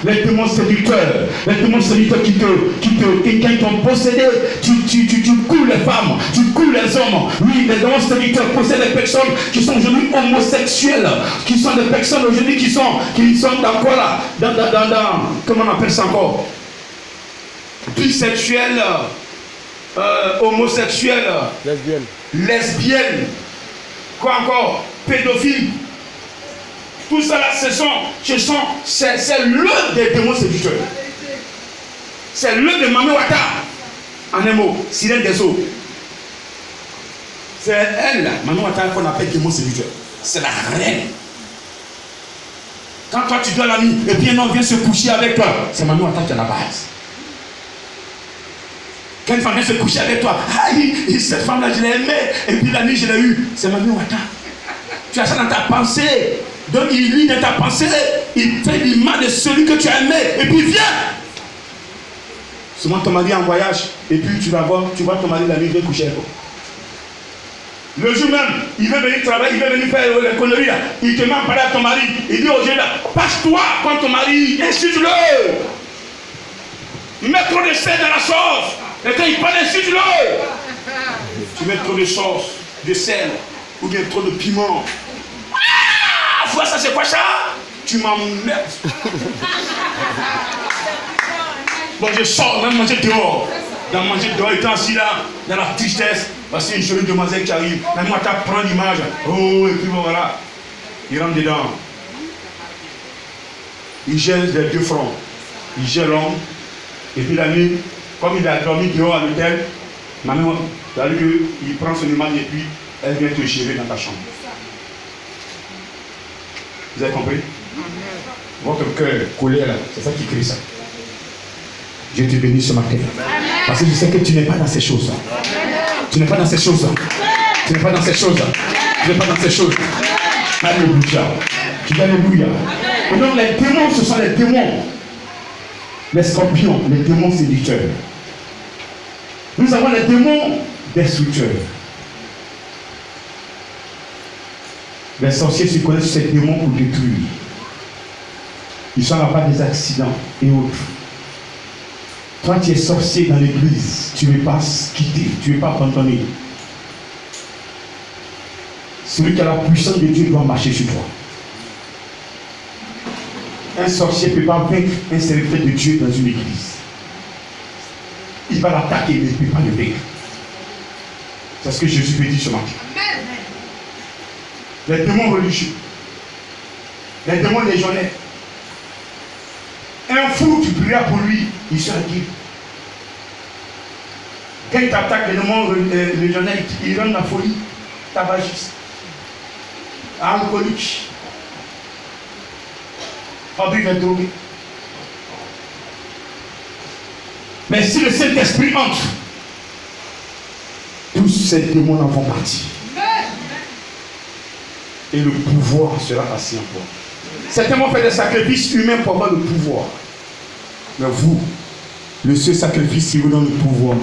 Les démons séducteurs qui t'ont possédé, tu coules les femmes, tu coules les hommes. Oui, les démons séducteurs possèdent des personnes qui sont aujourd'hui homosexuelles, qui sont des personnes aujourd'hui qui sont dans quoi là, dans comment on appelle ça encore, bisexuelles, homosexuelles, lesbiennes, quoi encore, pédophiles. Tout ça là, c'est le des démons séducteurs. C'est le de Mami Wata. En un mot, sirène des eaux. C'est elle, Mami Wata, qu'on appelle démon séducteur. C'est la reine. Quand toi tu dois la nuit, et puis un homme vient se coucher avec toi, c'est Mami Wata qui est la base. Quand une femme vient se coucher avec toi, cette femme là je l'ai aimée, et puis la nuit je l'ai eue, c'est Mami Wata. Tu as ça dans ta pensée. Donc il lit dans ta pensée, il fait l'image de celui que tu as aimé, et puis viens. Souvent ton mari est en voyage, et puis tu vois ton mari la nuit, il vient coucher avec toi. Le jour même, il veut venir travailler, il veut venir faire les conneries là. Il te met en parler à ton mari, il dit au Dieu là, passe-toi quand ton mari, insulte-le. Mets trop de sel dans la sauce, et quand il parle, insulte-le. Tu mets trop de sauce, de sel, ou bien trop de piment. Vois ça, c'est quoi ça? Tu m'emmerdes. Donc je sors, même manger dehors. Dans manger dehors, étant assis là, dans la tristesse, parce que c'est une jolie demoiselle qui arrive. La moi, tu prends l'image. Oh, et puis voilà. Il rentre dedans. Il gèle les deux fronts. Il gèle l'homme. Et puis la nuit, comme il a dormi dehors à l'hôtel, ma mère, il prend son image et puis elle vient te gérer dans ta chambre. Vous avez compris? Votre cœur collé là, c'est ça qui crée ça. Dieu te bénisse ce matin. Parce que je sais que tu n'es pas dans ces choses. Tu n'es pas dans ces choses. Tu n'es pas dans ces choses. Tu n'es pas dans ces choses. Alléluia. Tu dis alléluia. Et donc les démons, ce sont les démons. Les scorpions, les démons séducteurs. Nous avons les démons destructeurs. Les sorciers se connaissent ces démons pour détruire. Ils sont là-bas des accidents et autres. Toi, tu es sorcier dans l'église, tu ne veux pas quitter, tu ne veux pas abandonner. Celui qui a la puissance de Dieu doit marcher sur toi. Un sorcier ne peut pas vaincre un serviteur de Dieu dans une église. Il va l'attaquer, mais il ne peut pas le vaincre. C'est ce que Jésus veut dire ce matin. Les démons religieux, les démons légionnaires. Un fou, tu prieras pour lui, il sera guéri. Quand il t'attaque, les démons légionnaires, il donne la folie, tabagiste, alcoolique, fabrique les drogués. Mais si le Saint-Esprit entre, tous ces démons en vont partir. Et le pouvoir sera assis en toi. Certains vont faire des sacrifices humains pour avoir le pouvoir. Mais vous, le seul sacrifice qui vous donne le pouvoir,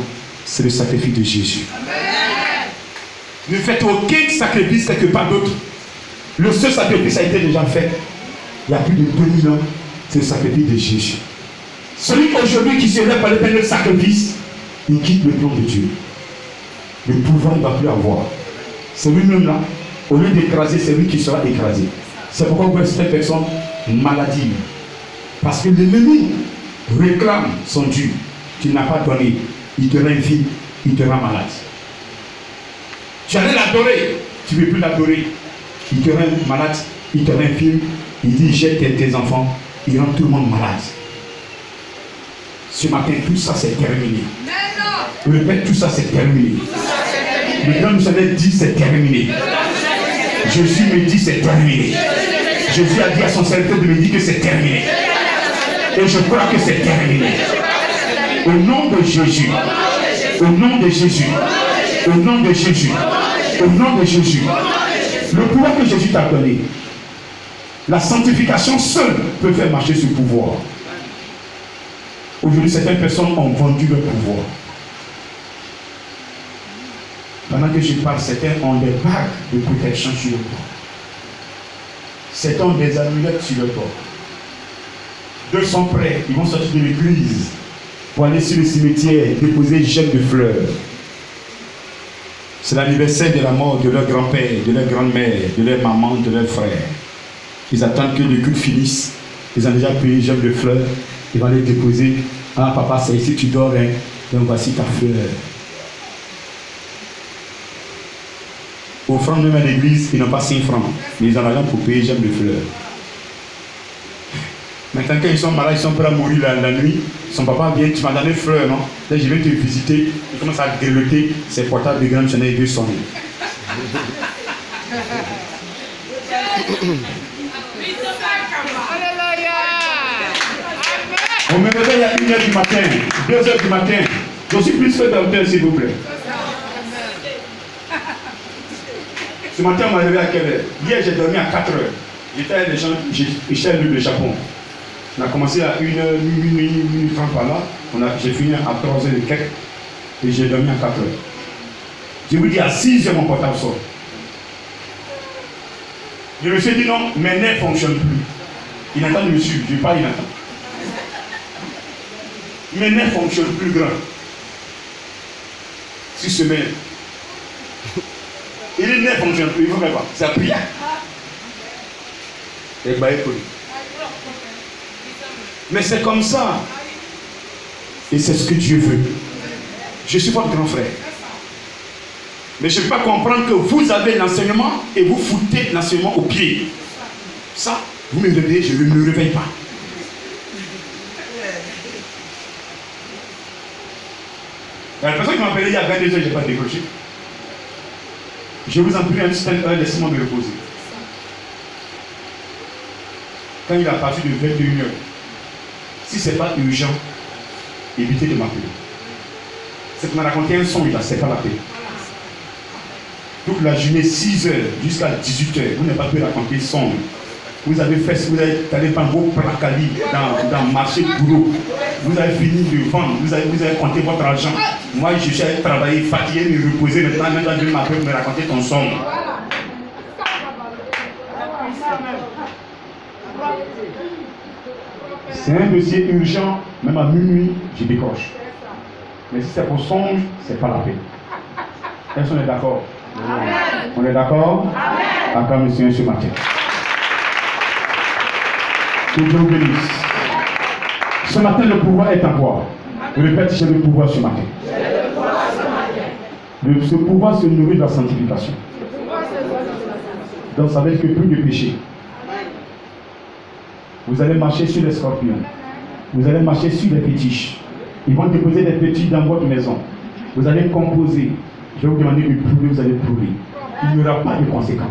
c'est le sacrifice de Jésus. Amen. Ne faites aucun sacrifice quelque part d'autre. Le seul sacrifice a été déjà fait. Il y a plus de 2000 ans. C'est le sacrifice de Jésus. Celui aujourd'hui qui se lève par le peine de sacrifice, il quitte le plan de Dieu. Le pouvoir, il ne va plus avoir. C'est lui-même là. Au lieu d'écraser, c'est lui qui sera écrasé. C'est pourquoi vous voyez cette personne maladive. Parce que l'ennemi réclame son Dieu. Tu n'as pas donné. Il te rend infime, il te rend malade. Tu allais l'adorer, tu ne veux plus l'adorer. Il te rend malade, il te rend infime. Il dit jette tes enfants, il rend tout le monde malade. Ce matin, tout ça c'est terminé. Je répète, tout ça c'est terminé. Maintenant, nous savons dire c'est terminé. Jésus me dit c'est terminé. Jésus a dit à son serviteur de me dire que c'est terminé. Et je crois que c'est terminé. Au nom de Jésus. Au nom de Jésus. Au nom de Jésus. Au nom de Jésus. Le pouvoir que Jésus t'a donné. La sanctification seule peut faire marcher ce pouvoir. Aujourd'hui, certaines personnes ont vendu leur pouvoir. Pendant que je parle, certains ont des bagues de protection sur le corps. Certains ont des amulettes sur le corps. Deux sont prêts, ils vont sortir de l'église pour aller sur le cimetière déposer une gemme de fleurs. C'est l'anniversaire de la mort de leur grand-père, de leur grand-mère, de leur maman, de leur frère. Ils attendent que le culte finisse. Ils ont déjà payé une gemme de fleurs. Ils vont aller déposer. Ah papa, c'est ici que tu dors, hein. Donc voici ta fleur. Offrande même à l'église, ils n'ont pas 5 francs. Mais ils ont l'argent pour payer une gemme de fleurs. Maintenant, quand ils sont malades, ils sont prêts à mourir la nuit. Son papa vient, tu m'as donné fleurs, non? Là, je viens te visiter. Il commence à grelotter ses portables de grande Chanel et de sonner. On me réveille à 1h du matin, 2h du matin. Je suis plus que docteur, s'il vous plaît. Ce matin, on m'a réveillé à quelle heure? Hier, j'ai dormi à 4h. J'étais avec les gens, j'étais à l'île de Japon. On a commencé à 1h, minuit 30 par là. J'ai fini à 3h et quelques. Et j'ai dormi à 4h. Je vous dis, à 6h, mon portable sort. Je me suis dit non, mes nerfs ne fonctionnent plus. Il attend de me suivre, je ne vais pas, il attend. Mes nerfs ne fonctionnent plus grand. 6 semaines. Et les nerfs ne fonctionnent plus, il faut faire quoi? C'est la prière. Et bah, mais c'est comme ça. Et c'est ce que Dieu veut. Je suis votre grand frère. Mais je ne peux pas comprendre que vous avez l'enseignement et vous foutez l'enseignement au pied. Ça, vous me réveillez, je ne me réveille pas. La personne qui m'a appelé il y a 22 heures, je n'ai pas décroché. Je vous en prie, un instant, laissez-moi me reposer. Quand il est à partir de 21h, si ce n'est pas urgent, évitez de m'appeler. C'est que m'a raconté un son, ce n'est pas la peine. Toute la journée, 6h jusqu'à 18h, vous n'avez pas pu raconter son. Vous avez fait, vous avez allé prendre vos placali dans le marché de boulot. Vous avez fini de vendre, vous avez compté votre argent. Moi, je suis allé travailler, fatigué, me reposer. Maintenant, je m'appelle me raconter ton son. C'est un dossier urgent, même à minuit, je décroche. Mais si c'est pour songe, c'est pas la peine. Est-ce qu'on est d'accord? On est d'accord? Acclame le Seigneur ce matin. Que Dieu vous bénisse. Ce matin, le pouvoir est en toi. Je répète, j'ai le pouvoir ce matin. Ce pouvoir se nourrit de la sanctification. Donc ça veut dire que plus de péché. Vous allez marcher sur les scorpions. Vous allez marcher sur les fétiches. Ils vont déposer des fétiches dans votre maison. Vous allez composer. Je vais vous demander de prouver, vous allez prouver. Il n'y aura pas de conséquences.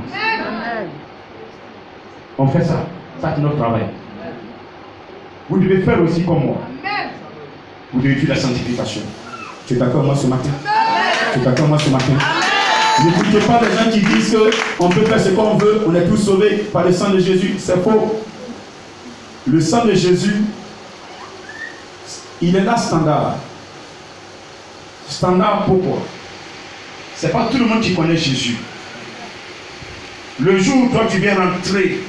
On fait ça. Ça, c'est notre travail. Vous devez faire aussi comme moi. Vous devez faire la sanctification. Tu es d'accord moi ce matin? Tu es d'accord moi ce matin? N'écoutez pas les gens qui disent qu'on peut faire ce qu'on veut, on est tous sauvés par le sang de Jésus. C'est faux. Le sang de Jésus, il est là standard. Standard pourquoi? Ce n'est pas tout le monde qui connaît Jésus. Le jour où toi tu viens rentrer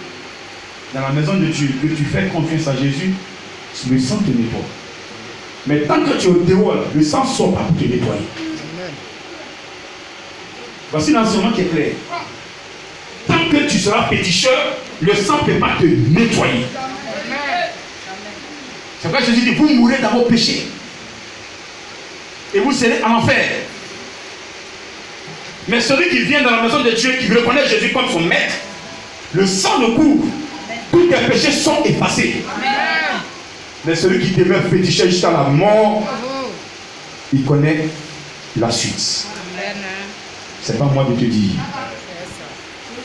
dans la maison de Dieu, que tu fais confiance à Jésus, le sang te nettoie. Mais tant que tu es au dehors, le sang ne sort pas pour te nettoyer. Voici l'enseignement qui est clair. Tant que tu seras péticheur, le sang ne peut pas te nettoyer. C'est pourquoi Jésus dit, vous mourrez dans vos péchés. Et vous serez en enfer. Mais celui qui vient dans la maison de Dieu, qui reconnaît Jésus comme son maître, le sang le couvre. Tous tes péchés sont effacés. Amen. Mais celui qui demeure féticheur jusqu'à la mort, il connaît la suite. C'est pas moi de te dire.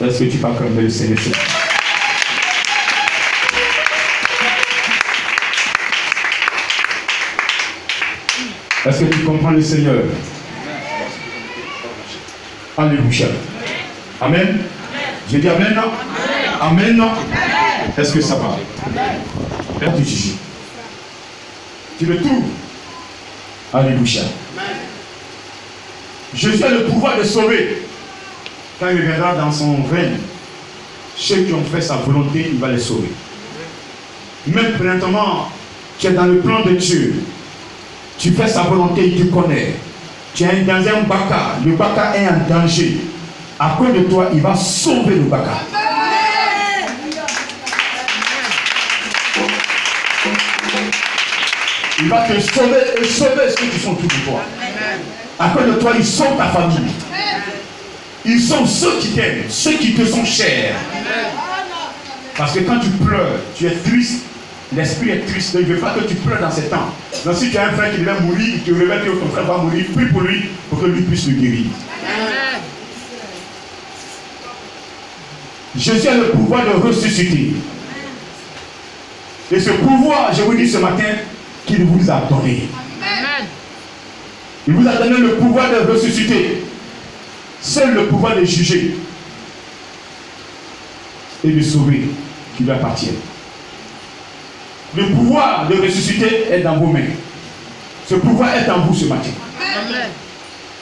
Est-ce que tu peux acclamer le Seigneur? Est-ce que tu comprends le Seigneur? Alléluia. Amen. J'ai dit Amen, non? Amen, non? Est-ce que ça va? Père de Jésus. Tu le trouves? Alléluia. Jésus a le pouvoir de sauver. Quand il viendra dans son règne, ceux qui ont fait sa volonté, il va les sauver. Même présentement, tu es dans le plan de Dieu. Tu fais sa volonté, il te connaît. Tu es dans un baka. Le baka est en danger. À cause de toi, il va sauver le baka. Il va te sauver et sauver ceux qui sont autour de toi. À cause de toi, il sauve ta famille. Ils sont ceux qui t'aiment, ceux qui te sont chers. Parce que quand tu pleures, tu es triste. L'esprit est triste. Il ne veut pas que tu pleures dans ces temps. Donc si tu as un frère qui devait mourir, il te révèle que ton frère va mourir, prie pour lui, pour que lui puisse le guérir. Jésus a le pouvoir de ressusciter. Et ce pouvoir, je vous dis ce matin, qu'il vous a donné. Il vous a donné le pouvoir de ressusciter. Seul le pouvoir de juger et de sauver qui lui appartient. Le pouvoir de ressusciter est dans vos mains. Ce pouvoir est en vous ce matin.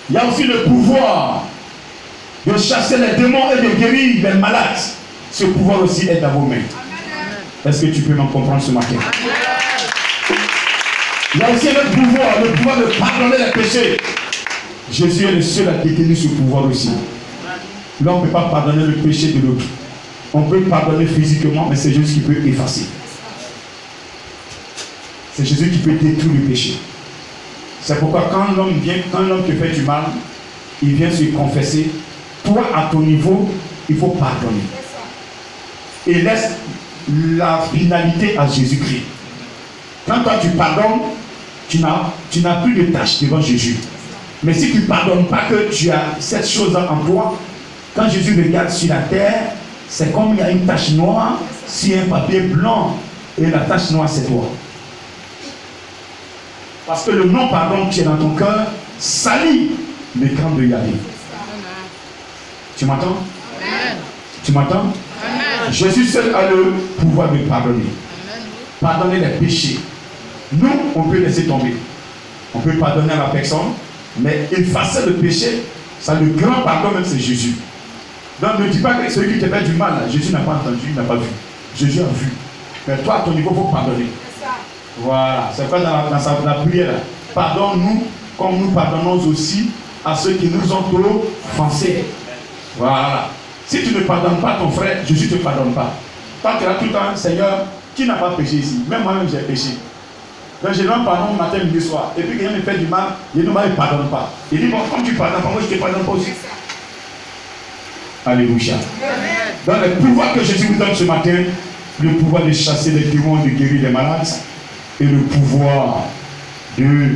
Il y a aussi le pouvoir de chasser les démons et de guérir les malades. Ce pouvoir aussi est dans vos mains. Est-ce que tu peux m'en comprendre ce matin? Il y a aussi le pouvoir de pardonner les péchés. Jésus est le seul à détenir ce pouvoir aussi. Là, on ne peut pas pardonner le péché de l'autre. On peut pardonner physiquement, mais c'est Jésus qui peut effacer. C'est Jésus qui peut détruire le péché. C'est pourquoi quand l'homme vient, quand l'homme te fait du mal, il vient se confesser. Toi, à ton niveau, il faut pardonner. Et laisse la finalité à Jésus-Christ. Quand toi tu pardonnes, tu n'as plus de tâche devant Jésus. Mais si tu ne pardonnes pas que tu as cette chose en toi, quand Jésus regarde sur la terre, c'est comme il y a une tache noire sur un papier blanc. Et la tache noire, c'est toi. Parce que le non-pardon qui est dans ton cœur salit l'écran de Yahvé. Tu m'entends? Tu m'entends? Jésus seul a le pouvoir de pardonner. Pardonner les péchés. Nous, on peut laisser tomber. On peut pardonner à la personne, mais effacer le péché, ça le grand pardon même, c'est Jésus. Donc ne dis pas que celui qui te fait du mal, Jésus n'a pas entendu, il n'a pas vu. Jésus a vu. Mais toi, à ton niveau, il faut pardonner. Voilà, c'est pas dans la prière. Pardonne-nous comme nous pardonnons aussi à ceux qui nous ont offensés. Voilà. Si tu ne pardonnes pas ton frère, Jésus ne te pardonne pas. Tant que là tout le temps, Seigneur, qui n'a pas péché ici? Même moi-même j'ai péché. Donc je demande pardon matin, midi, soir. Et puis quelqu'un me fait du mal, il ne me pardonne pas. Il dit, bon, comme tu pardonnes pas, moi je ne te pardonne pas aussi. Alléluia. Dans le pouvoir que Jésus vous donne ce matin, le pouvoir de chasser les démons, de guérir les malades, et le pouvoir de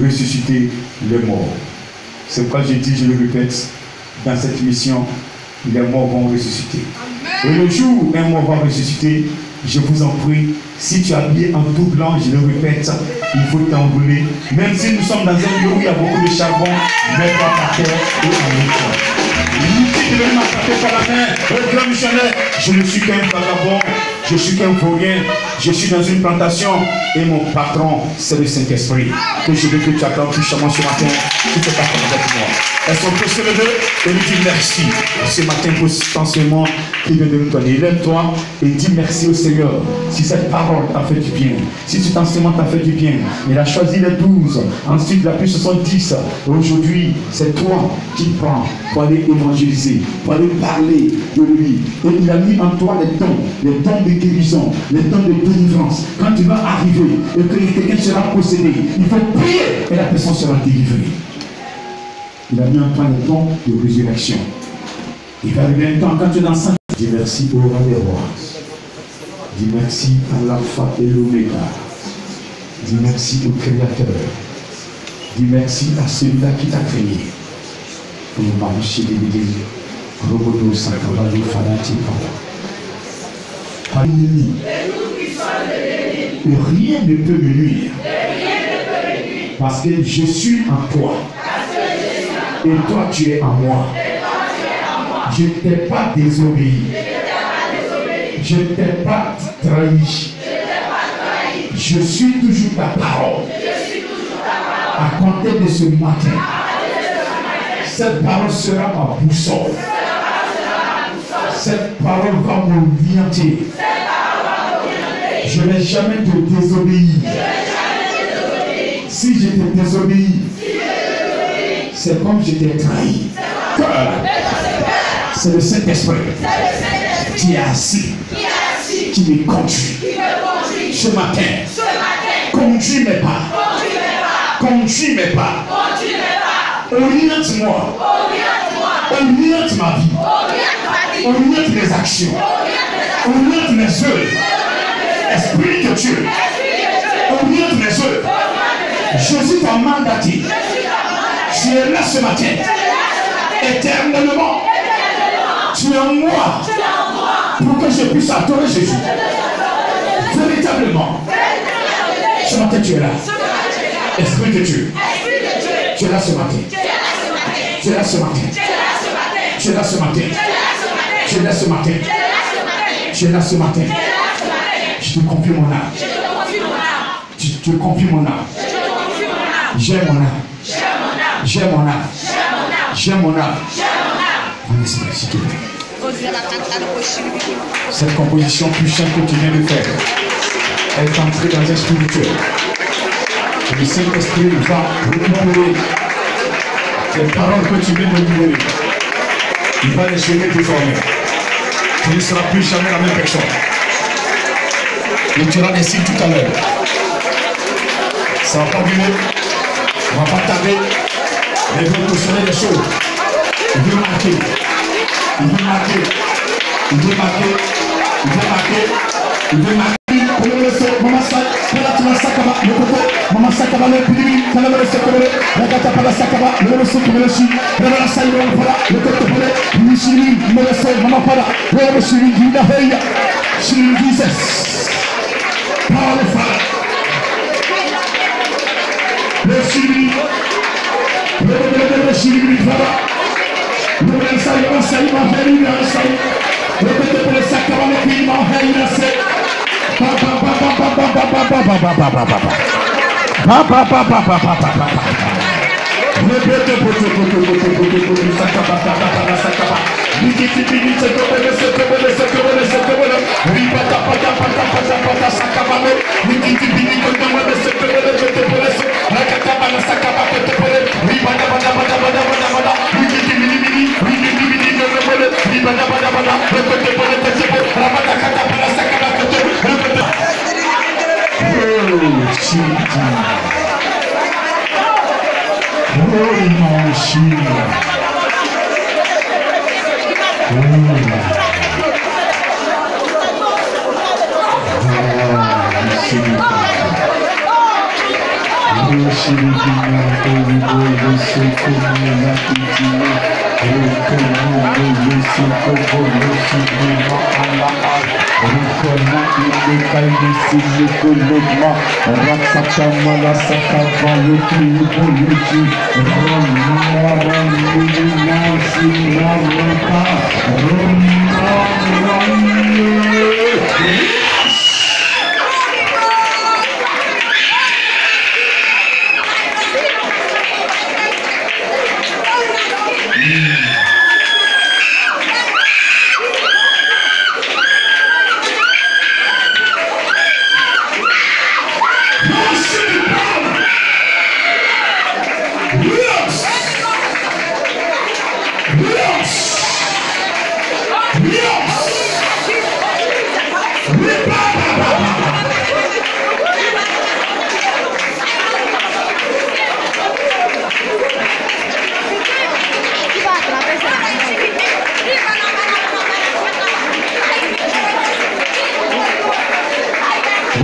ressusciter les morts. C'est pourquoi je dis, je le répète, dans cette mission, les morts vont ressusciter. Et le jour où un mort va ressusciter, je vous en prie, si tu es habillé en tout blanc, je le répète, il faut t'enrouler. Même si nous sommes dans un lieu où il y a beaucoup de charbon, mets-toi par terre et enroule-toi. L'outil de venir m'attraper par la main, le grand missionnaire, je ne suis qu'un vagabond, je suis qu'un vaurien, je suis dans une plantation et mon patron, c'est le Saint-Esprit. Que je veux que tu acclames puissamment ce matin, tu te parles avec moi. Est-ce qu'on peut se lever et lui dire merci ce matin pour cet enseignement qu'il vient de nous donner? Lève-toi et dis merci au Seigneur. Si cette parole t'a fait du bien, si cet enseignement t'a fait du bien, il a choisi les 12, ensuite il a pris 70. Aujourd'hui, c'est toi qui prends pour aller évangéliser, pour aller parler de lui. Et il a mis en toi les dons de guérison, les dons de délivrance. Quand tu vas arriver et que quelqu'un sera possédé, il faut prier et la personne sera délivrée. Il a mis en toi les dons de résurrection. Il va arriver un temps quand tu es dans ça. Dis merci au roi des rois. Dis merci à l'alpha et l'oméga. Dis merci au créateur. Dis merci à celui-là qui t'a créé. Pour marcher des bébés. Robodo Sankabalu Fanati Papa. Ennemi. Et rien ne peut me nuire. Parce que je suis en toi. Et toi tu es en moi. Je ne t'ai pas désobéi. Je ne t'ai pas trahi. Je suis toujours ta parole. À compter de ce matin, cette parole sera ma boussole. Cette parole va m'orienter. Je ne vais jamais te désobéir. Si je te désobéis, c'est comme je t'ai trahi. C'est le Saint-Esprit qui est assis, qui me conduit. Ce matin, conduis mes pas. Conduis mes pas. Oriente-moi. Oriente ma vie. Oriente mes actions. Oriente mes œuvres. Esprit de Dieu. Oriente mes œuvres. Jésus t'a mandaté. Tu es là ce matin. Éternellement. Tu es en moi. Pour que je puisse adorer Jésus. Véritablement. Ce matin tu es là. Esprit de Dieu. Tu es là ce matin. Tu es là ce matin. Tu es là ce matin. Tu es là ce matin. Tu es là ce matin. Je te confie mon âme. Je te confie mon âme. J'aime mon âme. J'aime mon âme. J'aime mon âme. Mon esprit, s'il te plaît. Cette composition puissante que tu viens de faire, elle est entrée dans un spirituel. Le Saint-Esprit va récupérer les paroles que tu viens de libérer. Il va les semer désormais. Tu ne seras plus jamais la même personne. Et tu auras des signes tout à l'heure. Ça ne va pas durer. On ne va pas tarder. Mais il va te sonner des choses. Il veut marquer. Il veut marquer. Il veut marquer. Il veut marquer. Il veut marquer. Maman Sakaba, le coco, Maman Sakaba, le pili, Kalabale Sakabale, Rakata Pala Sakaba, le Rosso Kumeleshi, Ravana Saïdon Pala, le coco Pole, Nishiri, Melese, Maman Pala, le Roshiri, Gida Heya, Shiri Jesus, Power of Fire, le Shiri, le Shiri Fara, le Saïdon Saïdon Heri, le coco Pole Sakaba, le pili, Heri,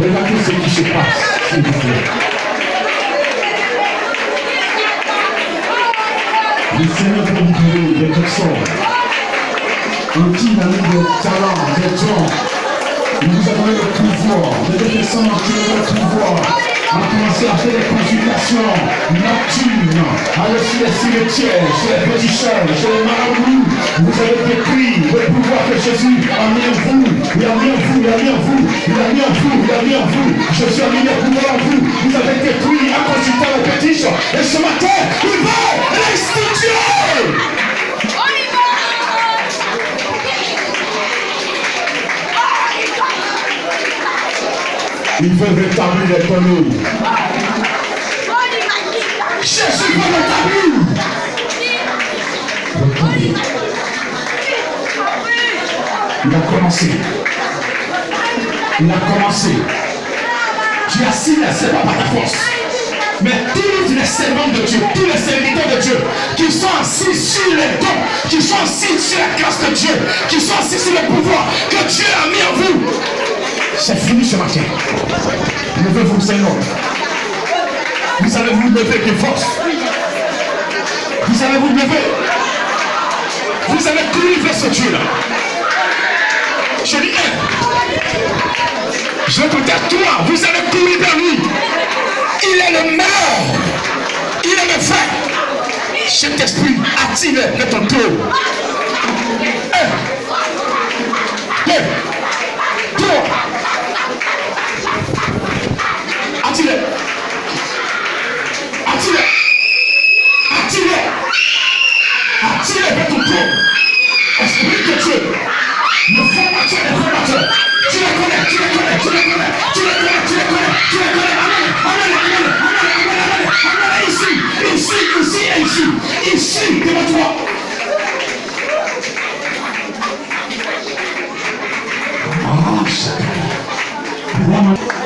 Regardez ce qui se passe, s'il vous plaît. Le Seigneur va libérer des personnes qui a mis des talents, des dons. Nous avons le pouvoir, des personnes qui ont le pouvoir à commencer à faire des consultations nocturnes, aller sur les cimetières, sur les péticheurs, sur les marabouts. Vous avez décrit le pouvoir que Jésus a mis en vous. Il a mis en vous, il a mis en vous, il a mis en vous, il a mis en vous. Jésus a mis le pouvoir en vous. Vous avez décrit en consultant les pétitions. Et ce matin, il va restituer. Il veut rétablir les tonneaux. Jésus veut rétablir. Il a commencé. Il a commencé. Tu as assis la servante par ta force. Mais tous les servants de Dieu, tous les serviteurs de Dieu, qui sont assis sur les dons, qui sont assis sur la grâce de Dieu, qui sont assis sur le pouvoir que Dieu a mis en vous, c'est fini ce matin. Levez-vous, Seigneur. Vous allez vous lever de force. Vous allez vous lever. Vous allez courir vers ce Dieu-là. Je dis, je te dis à toi, vous allez courir vers lui. Il est le meilleur. Il est le vrai. Cet esprit, attire de ton tour. Toi. Attire. Attire. Attire. Attire vers ton tour. Esprit de Dieu. Le formateur des formateurs. Tu les connais, tu les connais, tu les connais, tu les connais, tu les connais, tu les connais. Amen, amen, amen, amen, amen, ici, ici, ici et ici, ici, devant toi.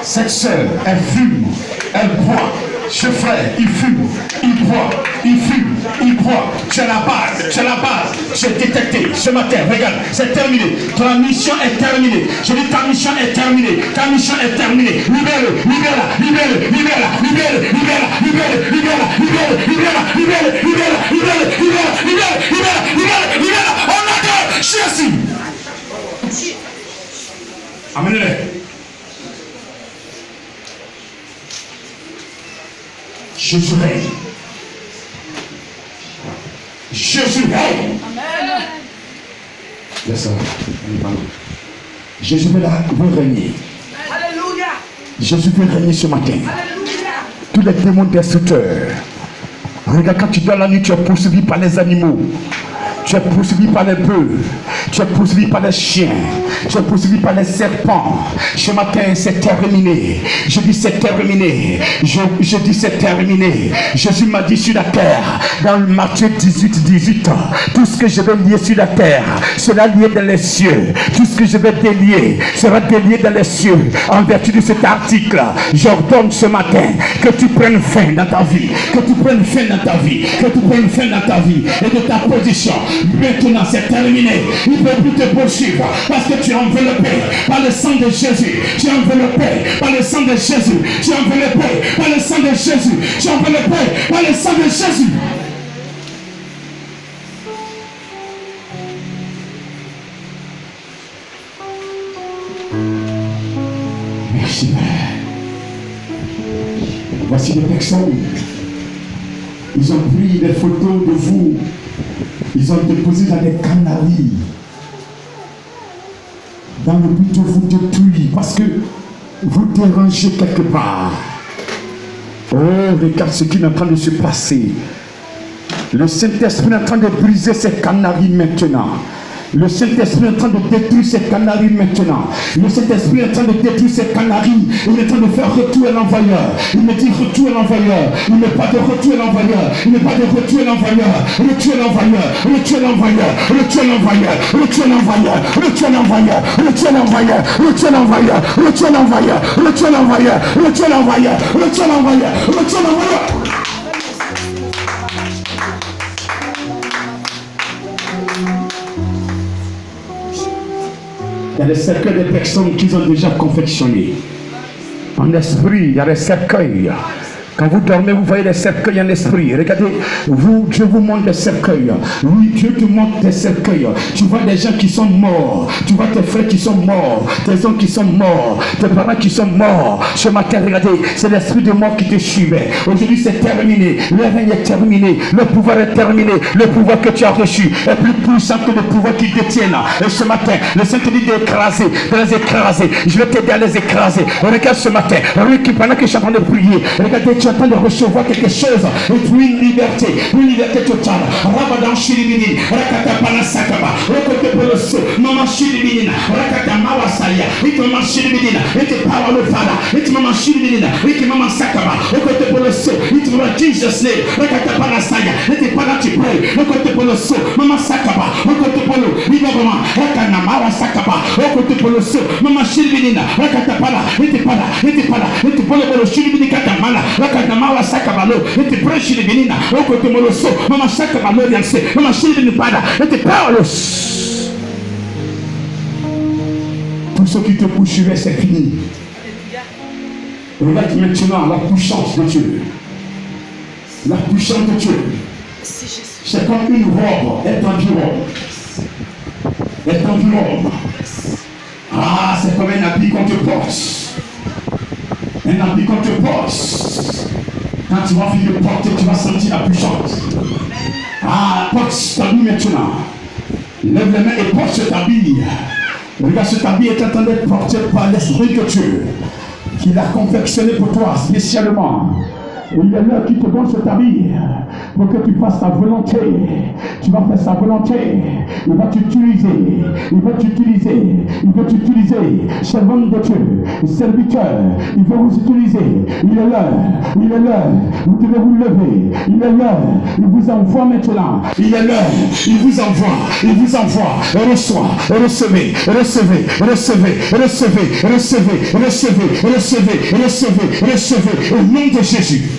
Cette sœur, elle fume, elle boit. Ce frère, il fume, il boit, il fume, il boit. Tu as la base, tu as la base. Tu es détecté ce matin. Regarde, c'est terminé. Ta mission est terminée. Je dis ta mission est terminée. Ta mission est terminée. Libère-le, libère-la, libère-le, libère-la, libère-le, libère-la, libère-le, libère-la, libère-le, libère-la, libère-le, libère-le, libère-le, libère-la, libère-le, libère-la, libère-la, libère-la. On a de Jésus. Amenez-le. Jésus règne. Jésus règne. Amen. Jésus veut régner. Alléluia. Jésus veut régner ce matin. Alléluia. Tous les démons destructeurs. Regarde, quand tu dors la nuit, tu es poursuivi par les animaux. Tu es poursuivi par les bœufs. Tu es poursuivi par les chiens. Tu es poursuivi par les serpents. Ce matin, c'est terminé. Je dis c'est terminé. Je dis c'est terminé. Jésus m'a dit sur la terre, dans le Matthieu 18, tout ce que je vais lier sur la terre sera lié dans les cieux. Tout ce que je vais délier sera délié dans les cieux. En vertu de cet article, j'ordonne ce matin que tu prennes fin dans ta vie. Que tu prennes fin dans ta vie. Que tu prennes fin dans ta vie et de ta position. Maintenant c'est terminé. Il ne peut plus te poursuivre parce que tu es enveloppé par le sang de Jésus. Tu es enveloppé par le sang de Jésus. Tu es enveloppé par le sang de Jésus. Tu es enveloppé par le sang de Jésus. Merci Père. Voici des personnes. Ils ont pris des photos de vous. Ils ont déposé dans des canaries. Dans le but de vous détruire. Parce que vous dérangez quelque part. Oh, regarde ce qui est en train de se passer. Le Saint-Esprit est en train de briser ces canaries maintenant. Le Saint-Esprit est en train de détruire ces canaries maintenant. Le Saint-Esprit est en train de détruire ces canaries. Il est en train de faire retour à l'envoyeur. Il me dit retour à l'envoyeur. Il n'est pas de retour à l'envoyeur. Il n'est pas de retour à l'envoyeur. Retour à l'envoyeur. Retour à l'envoyeur. Retour à l'envoyeur. Retour à l'envoyeur. Retour à l'envoyeur. Retour à l'envoyeur. Retour à l'envoyeur. Retour à l'envoyeur. Retour à l'envoyeur. Retour à l'envoyeur. Retour à l'envoyeur. Retour à l'envoyeur. Il y a des cercueils de personnes qu'ils ont déjà confectionnés. En esprit, il y a des cercueils. Quand vous dormez, vous voyez des cercueils en esprit. Regardez, Dieu vous montre des cercueils. Oui, Dieu te montre des cercueils. Tu vois des gens qui sont morts. Tu vois tes frères qui sont morts. Tes hommes qui sont morts. Tes parents qui sont morts. Ce matin, regardez, c'est l'esprit de mort qui te suivait. Aujourd'hui, c'est terminé. Le règne est terminé. Le pouvoir est terminé. Le pouvoir que tu as reçu est plus puissant que le pouvoir qu'ils détiennent. Et ce matin, le Saint-Esprit dit d'écraser, de les écraser. Je vais t'aider à les écraser. Regarde ce matin. Pendant que je suis en train de prier, regardez, tu es en train de recevoir quelque chose. Et puis une liberté totale. Rabadan Shilibini, Rakata Panasakaba, Rokote Poloso, Mama Shilibina, Rakata Mawasaya, it Mama Shilibina, it Power of Father, it Mama Shilibina, it Mama Sakaba, Rokote Poloso, it Mama Jesus name, Rakata Panasaya, it Panati Pray, Rokote Poloso, Mama Sakaba, Rokote Polo, Vivama, Rakana Mawa Sakaba, Rokote Poloso, Mama Shilibina, Rakata Pala, it Pala, it Polo Shilibini Katamala, Rakata Mawa Sakabalo, it Pray Shilibina, Rokote Poloso, Mama Sakabalo, Mama Shilibini Pada, it Powerless. Tout ce qui te poursuivait, c'est fini. Regarde maintenant la puissance de Dieu. La puissance de Dieu. C'est comme une robe. Elle t'environne. Elle t'environne. Ah, c'est comme un habit qu'on te porte. Un habit qu'on te porte. Quand tu vas finir de porter, tu vas sentir la puissance. Ah, porte ta vie maintenant. Lève les mains et porte cet habit. Regarde, cet habit est en train d'être porté par l'Esprit de Dieu, qui l'a confectionné pour toi spécialement. Et il est l'heure qui te donne cet habit pour que tu fasses sa volonté. Tu vas faire sa volonté. Il va t'utiliser. Il va t'utiliser. Il va t'utiliser. Servant de Dieu, serviteur, il va vous utiliser. Il est l'heure. Il est l'heure. Vous devez vous lever. Il est l'heure. Il vous envoie maintenant. Il est l'heure. Il vous envoie. Il vous envoie. Reçois. Recevez. Recevez. Recevez. Recevez. Recevez. Recevez. Recevez. Recevez. Recevez. Au nom de Jésus.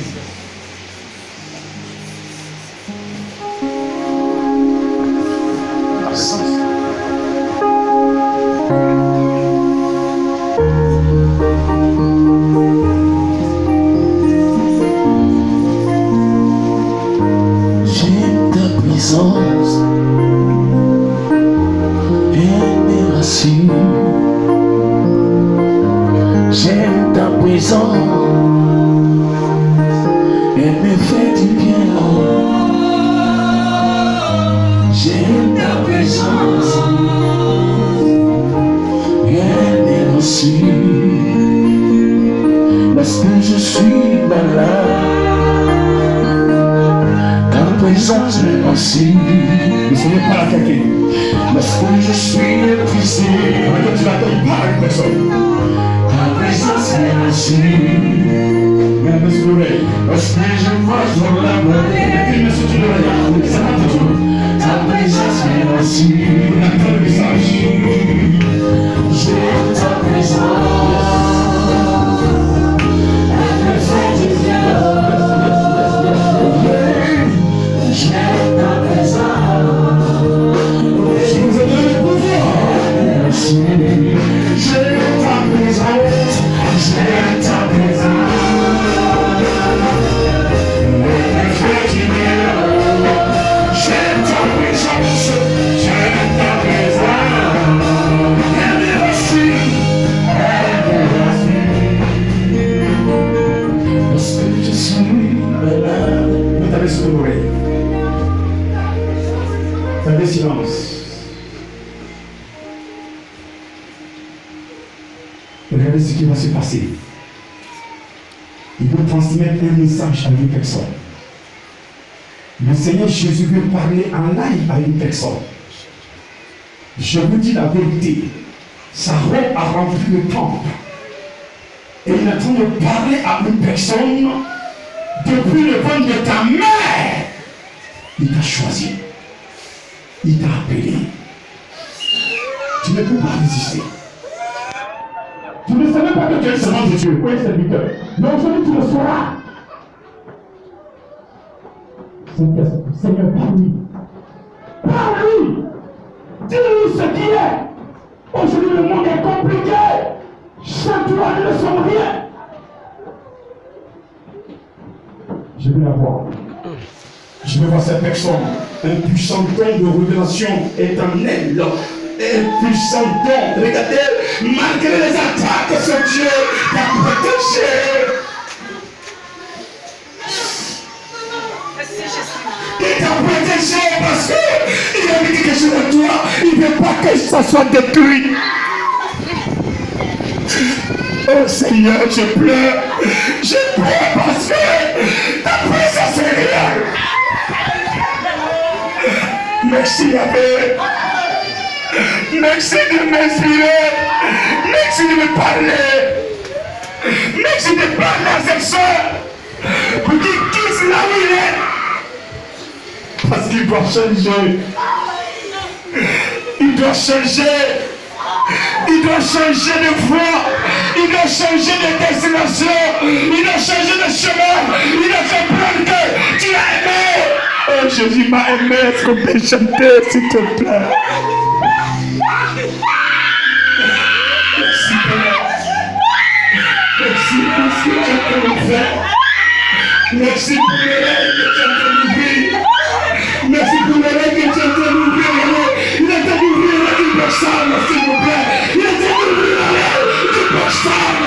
Regardez ce qui va se passer. Il veut transmettre un message à une personne. Le Seigneur Jésus veut parler en live à une personne. Je vous dis la vérité. Sa robe a rempli le temple. Et il est en train de parler à une personne depuis le ventre de ta mère. Il t'a choisi. Il t'a appelé. Tu ne peux pas résister. Tu ne savais pas que tu es le servant de Dieu ou un serviteur. Mais aujourd'hui, tu le sauras. Seigneur, parle-lui. Parle-lui. Dis-lui ce qu'il est. Aujourd'hui, le monde est compliqué. Chaque jour, nous ne sommes rien. Je veux la voir. Je veux voir cette personne. Un puissant don de révélation éternelle. Un puissant don. Regardez, malgré les attaques, ce Dieu t'a protégé. Il t'a protégé parce qu'il a mis quelque chose de toi. Il ne veut pas que ça soit détruit. Oh Seigneur, je pleure. Je pleure parce que ta présence est réelle. Merci Yahvé. Merci de m'inspirer. Merci de me parler. Merci de parler à cette soeur pour qu'il quitte là où il est. Parce qu'il doit changer. Il doit changer. Il doit changer de voie. Il doit changer de destination. Il doit changer de chemin. Il doit comprendre que tu as aimé. Oh, Jésus m'a aimé. Est-ce qu'on peut chanter, s'il te plaît? Merci, Père. Merci pour ce que tu as fait me faire. Merci pour les rêves que tu as fait m'ouvrir. Merci pour les rêves que tu as fait m'ouvrir. Il a été ouvrir une personne, s'il vous plaît. Il a été ouvrir la rêve d'une personne.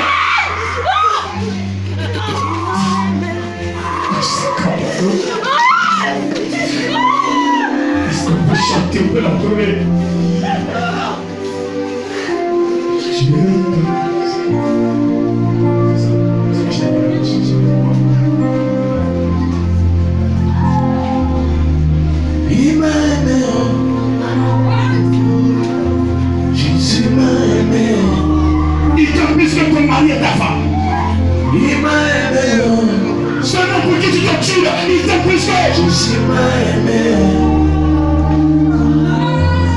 Est-ce qu'on peut chanter, on peut l'adorer? Il m'a aimé, Jésus m'a aimé. Il t'a plus que ton mari et ta femme. Il m'a aimé. Seulement pour qui tu te tues, il t'a plus que Jésus m'a aimé.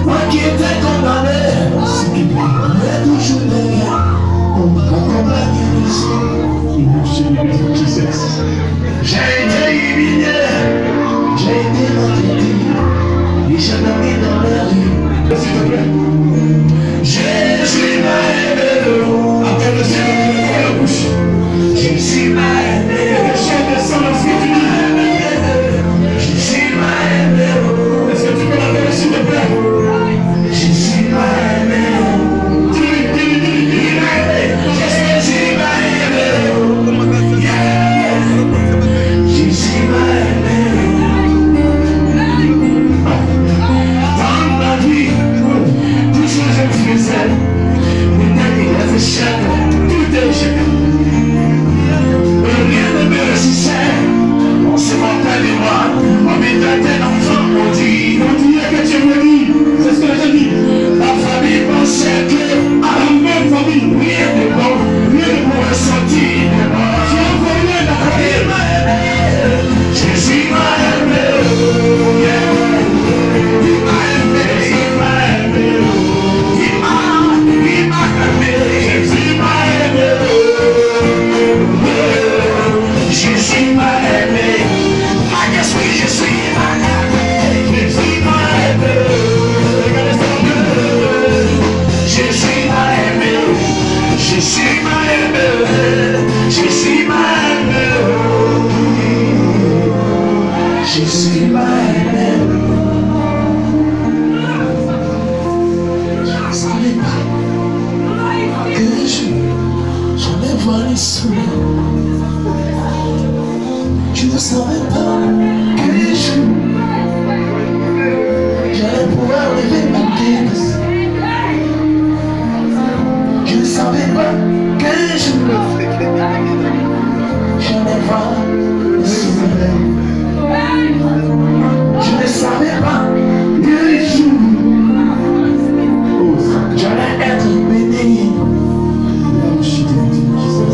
Moi qui étais condamné, mais toujours derrière, on m'a accompagné ici. J'ai été humilié, j'ai été maltraité, et j'ai mis dans la rue. S'il te plaît. Jésus m'a aimé. Après le Seigneur, ouvre la bouche. Jésus m'a aimé. Le chien descend dans ce que tu dis. Jésus m'a aimé. Est-ce que tu peux l'appeler, s'il te plaît? Jésus m'a aimé. Il m'a aimé. Jésus m'a aimé. Jésus m'a aimé. Dans ma vie, tout ce que je faisais, maintenant il a fait échec. Tout est échec. Rien ne me résistait. On se moquait de moi. On me traitait d'enfant maudit. On disait que tu es maudit. C'est ce que j'ai dit. La famille pensait que à la même famille, rien de bon, rien ne pouvait sortir de moi. Tu as volé la famille. Il m'a aimé. Jésus m'a aimé. Il m'a aimé. Il m'a aimé. Il m'a aimé. Jésus m'a aimé. Jésus m'a aimé. I guess oui, Jésus m'a aimé. Jésus m'a aimé. Jésus m'a aimé. Jésus m'a aimé. Jésus m'a aimé. Jésus m'a aimé. Je ne savais pas que j'allais voir les soleils. Je ne savais pas que j'allais pouvoir lever ma tête. Je ne savais pas que j'allais voir le soleil. Je ne savais pas que j'allais être béni.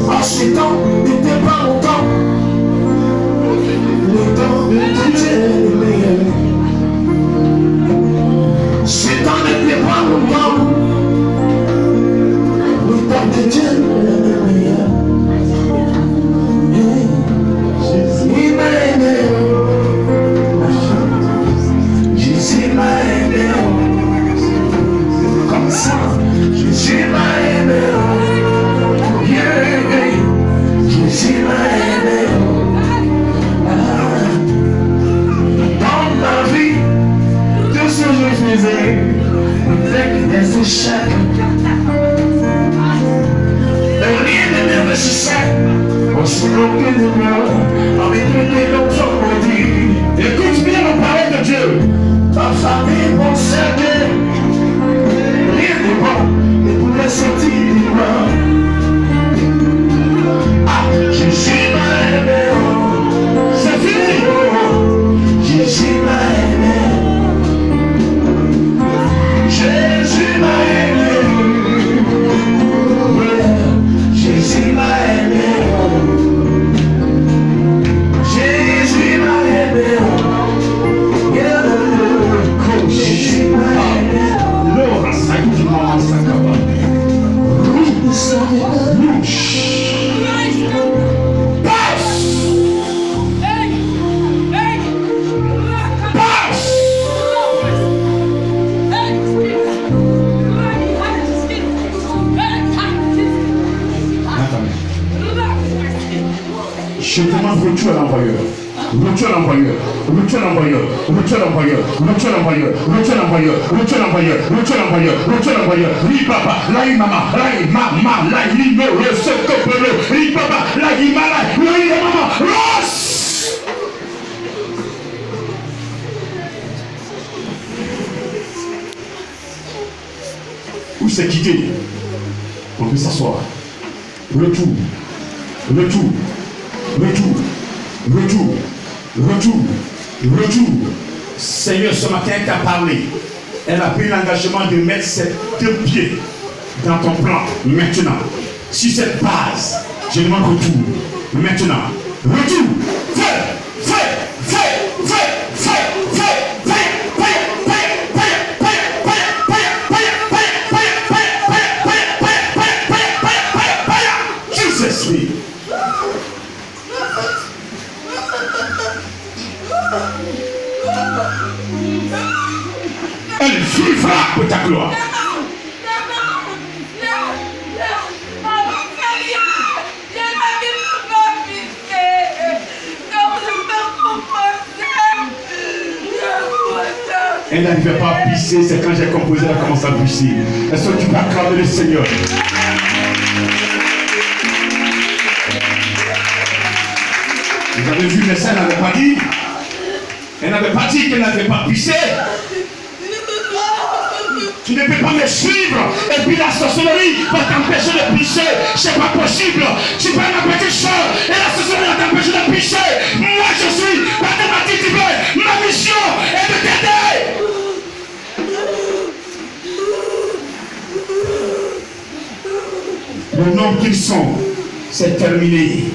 En ce temps n'était pas mon temps. Le temps de Dieu est le meilleur. Ce temps n'était pas mon temps. Le temps de Dieu est le meilleur. Il m'a aimé. Jésus m'a aimé. Comme ça, Jésus m'a aimé. Jésus m'a aimé. Dans ma vie, tout ce que je faisais, avec des échecs. Rien ne me réussissait. On se moquait de moi, on me traitait d'enfant maudit. Écoute bien la parole de Dieu. Ma famille pensait que rien de bon ne pouvait sortir de moi. Je demande retour à l'envoyeur. Retour à l'envoyeur. Retour à l'envoyeur. Retour à l'envoyeur. Retour à l'envoyeur. Retour à l'envoyeur. Retour à l'envoyeur. Retour à l'envoyeur. Retour à l'envoyeur. Ri papa, la mama, la mama, la no, le secopelo. Ri papa, la mama, la mama. Ross! Où c'est quitté? On peut s'asseoir. Retour. Retour. Retour. Retour. Retour. Retour. Seigneur, ce matin, elle t'a parlé. Elle a pris l'engagement de mettre ses 2 pieds dans ton plan. Maintenant, sur cette base, je demande retour. Maintenant, retour. Fais. Elle vivra pour ta gloire. Elle n'arrivait pas à pisser, c'est quand j'ai composé, elle a commencé à pisser. Est-ce que tu peux acclamer le Seigneur? Vous avez vu, mais ça, elle n'avait pas dit. Elle n'avait pas dit qu'elle n'avait pas pissé. Tu ne peux pas me suivre. Et puis la sorcellerie va t'empêcher de pisser. C'est pas possible. Tu peux ma petite soeur. Et la sorcellerie va t'empêcher de pisser. Moi je suis mathématique divine. Ma mission est de t'aider. Le nom qu'ils sont, c'est terminé.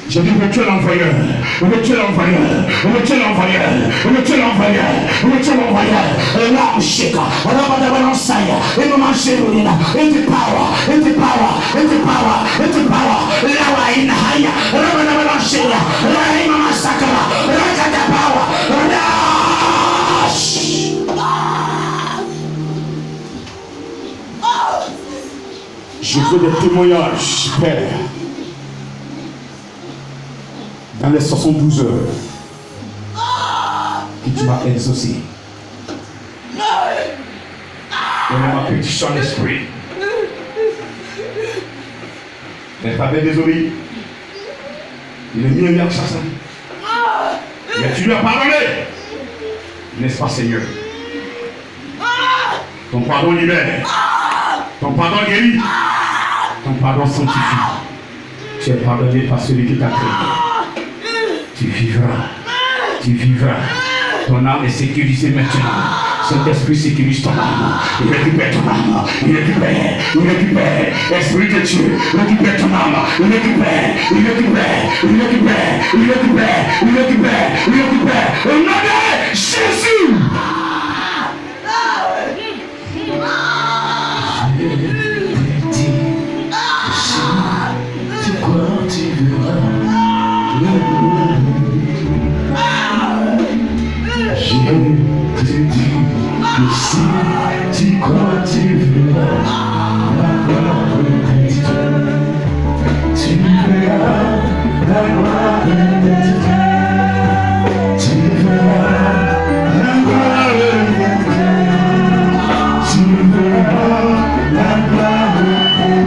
Je dis retour l'envoyeur, retour l'envoyeur, retour l'envoyeur, retour l'envoyeur, retour l'envoyeur. Là, Sheka, Rabadabansaya, et Maman Chérouina, et the power, and the power, and the power, and the power. Lawa in Haya, Rabadabansaya, Rai Mama Sakara, Rakata power, Rash. Je veux des témoignages, Père. Dans les 72 heures que tu m'as exaucé. Donne ma petite chant d'esprit. N'est pas bien désolé. Il est mieux que ça. Mais tu lui as pardonné. N'est-ce pas, Seigneur? Ton pardon libère. Ton pardon guérit. Ton pardon sanctifie. Tu es pardonné par celui qui t'a créé. Tu vivras. Tu vivras. Ton âme est sécurisée maintenant. Saint-Esprit sécurise ton âme. Il récupère ton âme. Il récupère. Il récupère. Esprit de Dieu. Récupère ton âme. Il récupère. Il récupère. Il récupère. Il récupère. Il récupère. Il récupère. Au nom de Jésus. Tu crois, tu verras. Je te dis que si tu crois, tu verras la gloire de Dieu. Tu verras la gloire de Dieu. Tu verras la gloire de Dieu. Tu verras la gloire de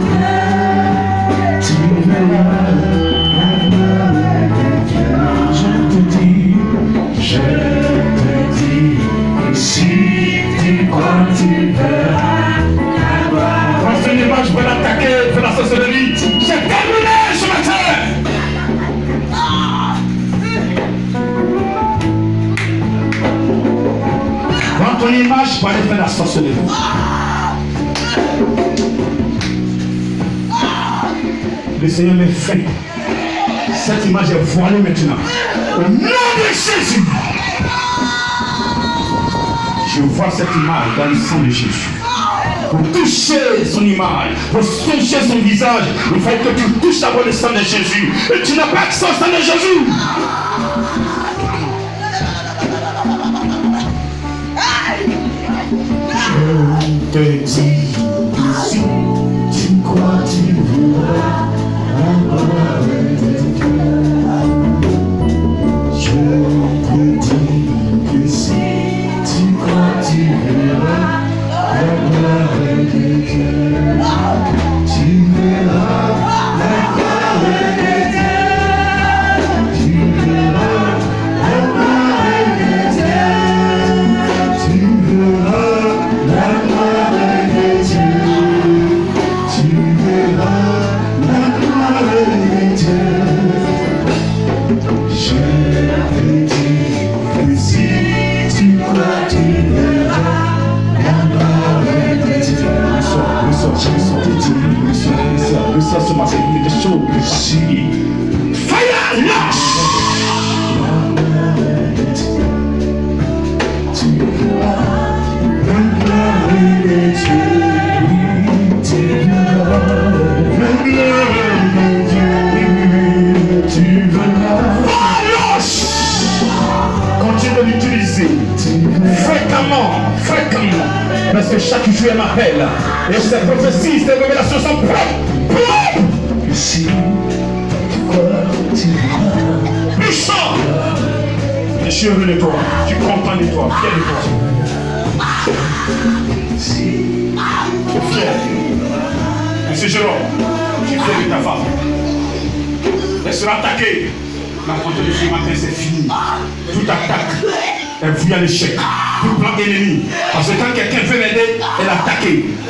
Dieu. Tu verras la gloire de Dieu. Je te dis, si tu crois, tu verras la gloire. Enseignement, je vais l'attaquer, je vais la sorcellerie. C'est terminé ce matin. Dans ton image, je vais aller faire la sorcellerie. Le Seigneur me fait. Cette image est voilée maintenant. Au nom de Jésus. Je vois cette image dans le sang de Jésus. Pour toucher son image, pour toucher son visage, il faut que tu touches d'abord le sang de Jésus. Et tu n'as pas accès au sang de Jésus. Je te dis, si tu crois, tu verras la gloire de Dieu. Continue de l'utiliser fréquemment, parce que chaque jour elle m'appelle et ces prophéties, ces révélations sont propres. Puissant. Je suis heureux de toi, je suis content de toi, fier de toi. Je suis fier. Monsieur Jérôme, je suis fier de ta femme. Elle sera attaquée. La rencontre de ce matin, c'est fini. Toute attaque, elle vouille à l'échec. Tout plan ennemi. Parce que quand quelqu'un veut m'aider, elle attaque.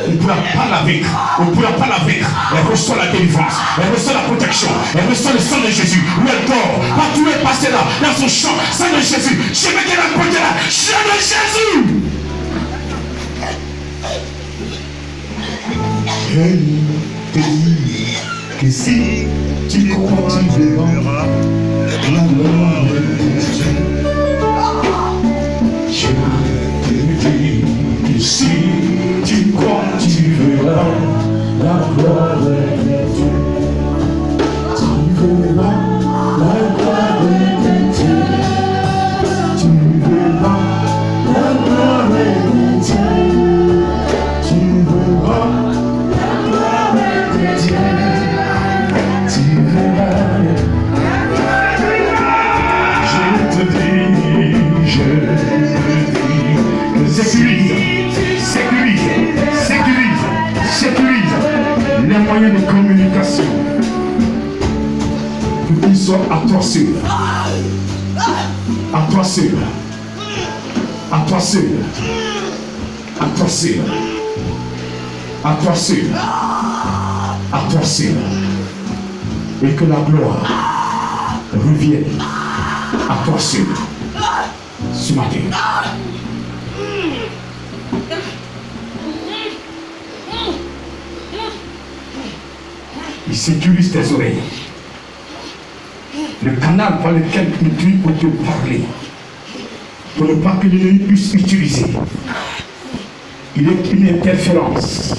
On ne pourra pas la vaincre. On ne pourra pas la vaincre. Elle reçoit la délivrance. Elle reçoit la protection. Elle reçoit le sang de Jésus. Où elle dort. Partout où elle passe là, dans son champ, sang de Jésus. Je veux qu'elle a porté là. Sang de Jésus. Je te dis que si tu crois, tu verras la gloire de Dieu. Je te dis que si tu crois, tu verras la gloire de Dieu. Tu verras la gloire de Dieu. Tu verras la gloire de Dieu. Tu verras la gloire de Dieu. Tu verras. Je te dis que sécurise les moyens de communication pour qu'ils soient à toi seul. À toi seul. À toi seul. À toi seul. À toi seul. À toi seul. Et que la gloire revienne à toi seul ce matin. Il sécurise tes oreilles. Le canal par lequel tu utilises pour te parler, pour ne pas que l'ennemi puisse utiliser. Il est une interférence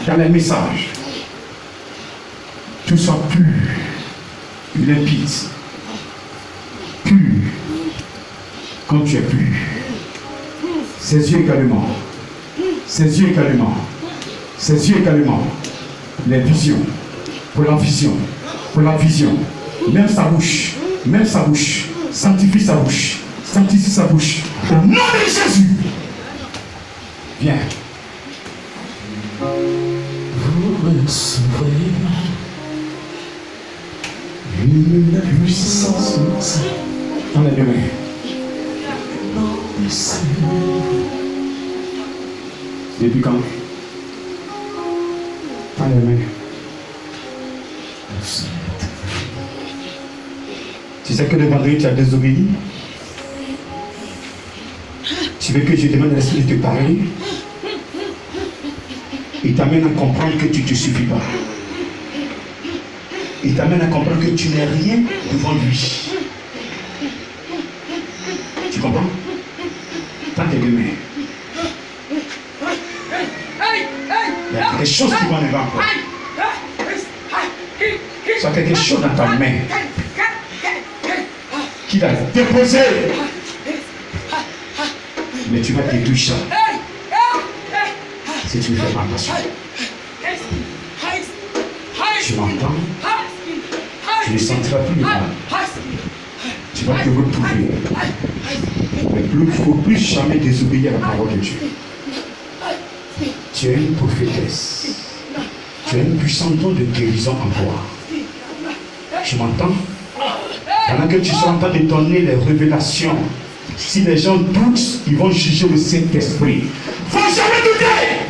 dans les messages. Tout soit pur, limpide, pur, quand tu es pur. Ses yeux également, ses yeux également, ses yeux également, les visions, pour la vision, même sa bouche, sanctifie sa bouche, au nom de Jésus. Viens. Vous recevrez une puissance dans les mains. Depuis quand? Dans les mains. Tu sais que le vendredi tu as désobéi. Tu veux que je demande à l'esprit de te parler. Il t'amène à comprendre que tu ne te suffis pas. Il t'amène à comprendre que tu n'es rien devant lui. Tu comprends? Tends tes deux mains. Il y a quelque chose qui va arriver encore. Il y a quelque chose dans ta main qui va te déposer. Mais tu vas détruire ça. Si tu me fais mal, attention. Tu m'entends? Tu ne sentiras plus le mal. Tu vas te retrouver. Mais il ne faut plus jamais désobéir à la parole de Dieu. Tu es une prophétesse. Tu as une puissante don de guérison en toi. Tu m'entends? Pendant que tu es en train de donner les révélations, si les gens doutent, ils vont juger le Saint-Esprit. Il ne faut jamais douter!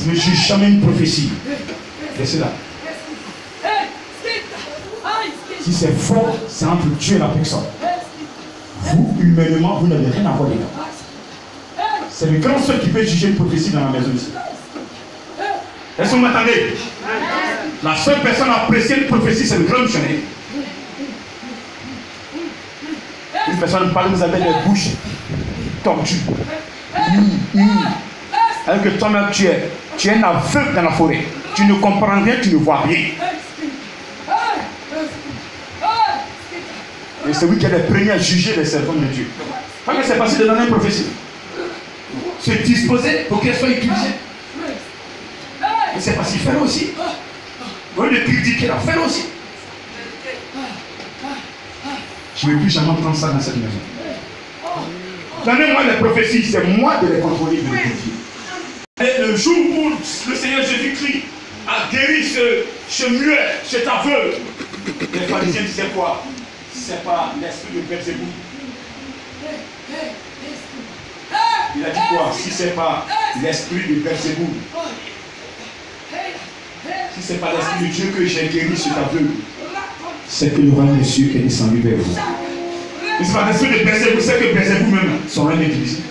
Ne juge jamais une prophétie. Laissez-la. Si c'est faux, c'est entre Dieu et la personne. Vous, humainement, vous n'avez rien à voir dedans. C'est le grand seul qui peut juger une prophétie dans la maison ici. Est-ce que vous m'entendez? La seule personne à apprécier une prophétie, c'est le grand missionnaire. Une personne parle, vous avez des bouches tordues. Alors que toi-même tu es Tu es un aveugle dans la forêt. Tu ne comprends rien, tu ne vois rien. Et c'est lui qui est le premier à juger les servants de Dieu. Quand c'est passé de donner une prophétie, se disposer pour qu'elle soit utilisée. Et c'est passé, fais-le aussi. Au lieu de critiquer, fais-le aussi. Je ne veux plus jamais entendre ça dans cette maison. Donnez-moi les prophéties, c'est moi de les contrôler, de les vérifier. Et le jour où le Seigneur Jésus-Christ a guéri ce muet, cet aveugle, les pharisiens disaient quoi? C'est pas l'esprit de Belzéboul. Il a dit quoi? Si c'est pas l'esprit de Belzéboul, si c'est pas l'esprit de Dieu que j'ai guéri cet aveugle, c'est que le roi de Dieu est descendu vers vous. Mais c'est pas l'esprit de Belzéboul, c'est que Belzéboul même son règne est divisé.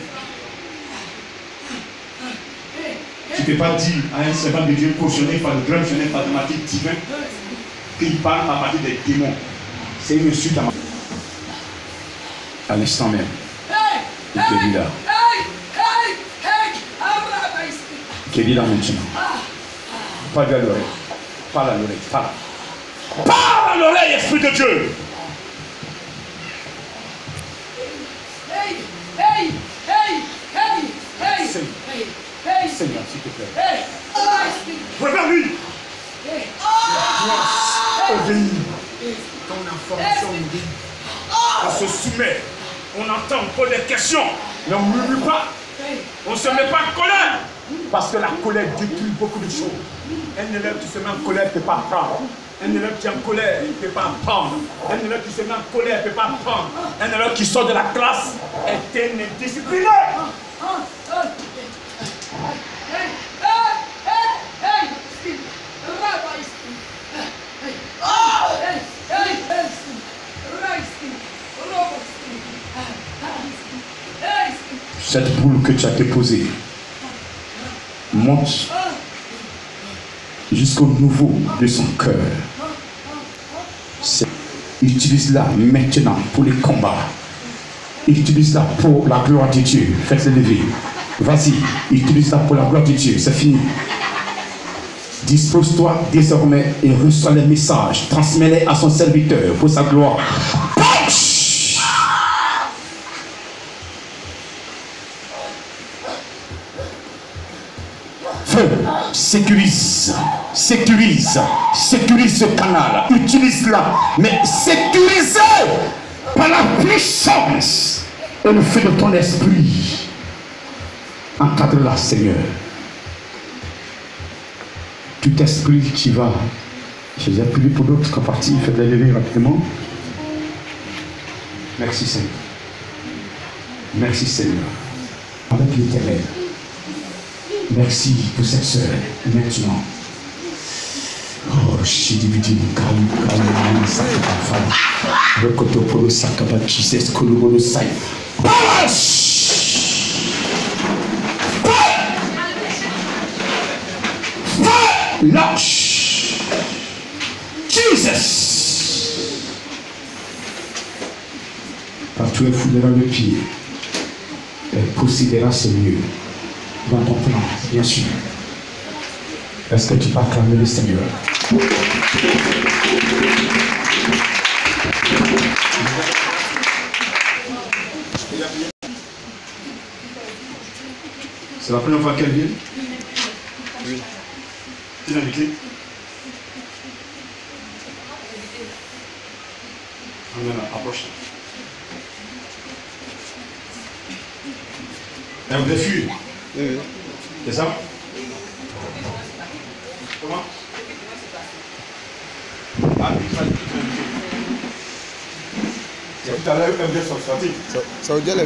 Tu ne peux pas dire à un servant de Dieu cautionné par le grand jeune mathématique divin qu'il parle à partir des démons. C'est une insulte à l'instant même. Il te dit là. Il te dit là maintenant. Parle à l'oreille. Parle à l'oreille. Parle. Parle à l'oreille, Esprit de Dieu. Seigneur, s'il te plaît. Regarde lui. Obéis. Quand on a information, on se soumet. On entend, on pose des questions. Mais on ne murmure pas. On ne se met pas en colère. Parce que la colère détruit beaucoup de choses. Un élève qui se met en colère ne peut pas apprendre. Un élève qui est en colère, il ne peut pas apprendre. Un élève qui se met en colère ne peut pas apprendre. Un élève qui sort de la classe est un indiscipliné. Cette boule que tu as déposée monte jusqu'au niveau de son cœur. Utilise-la maintenant pour les combats. Utilise-la pour la gloire de Dieu. Faites-le lever. Vas-y, utilise-la pour la gloire de Dieu. C'est fini. Dispose-toi désormais et reçois les messages. Transmets-les à son serviteur pour sa gloire. Sécurise ce canal, utilise-la, mais sécurisé par la puissance et le feu de ton esprit. Encadre-la, Seigneur. Tout esprit qui va, je les ai priés pour d'autres qu'à partir, faites-les lever rapidement. Merci, Seigneur. Merci, Seigneur. Avec l'Éternel. Merci pour cette sœur. Maintenant. Oh, je dis, lâche. Jesus. Partout elle foulera le pied. Elle possédera ses lieux. Dans ton plan, bien sûr. Est-ce que tu peux acclamer le Seigneur? C'est la première fois qu'elle vient? Oui. Tu l'as invité? Approche. Elle voudrait fuir. Oui. C'est ça? Comment? Ah, tout à l'heure, elle vient sortir. Ça veut dire...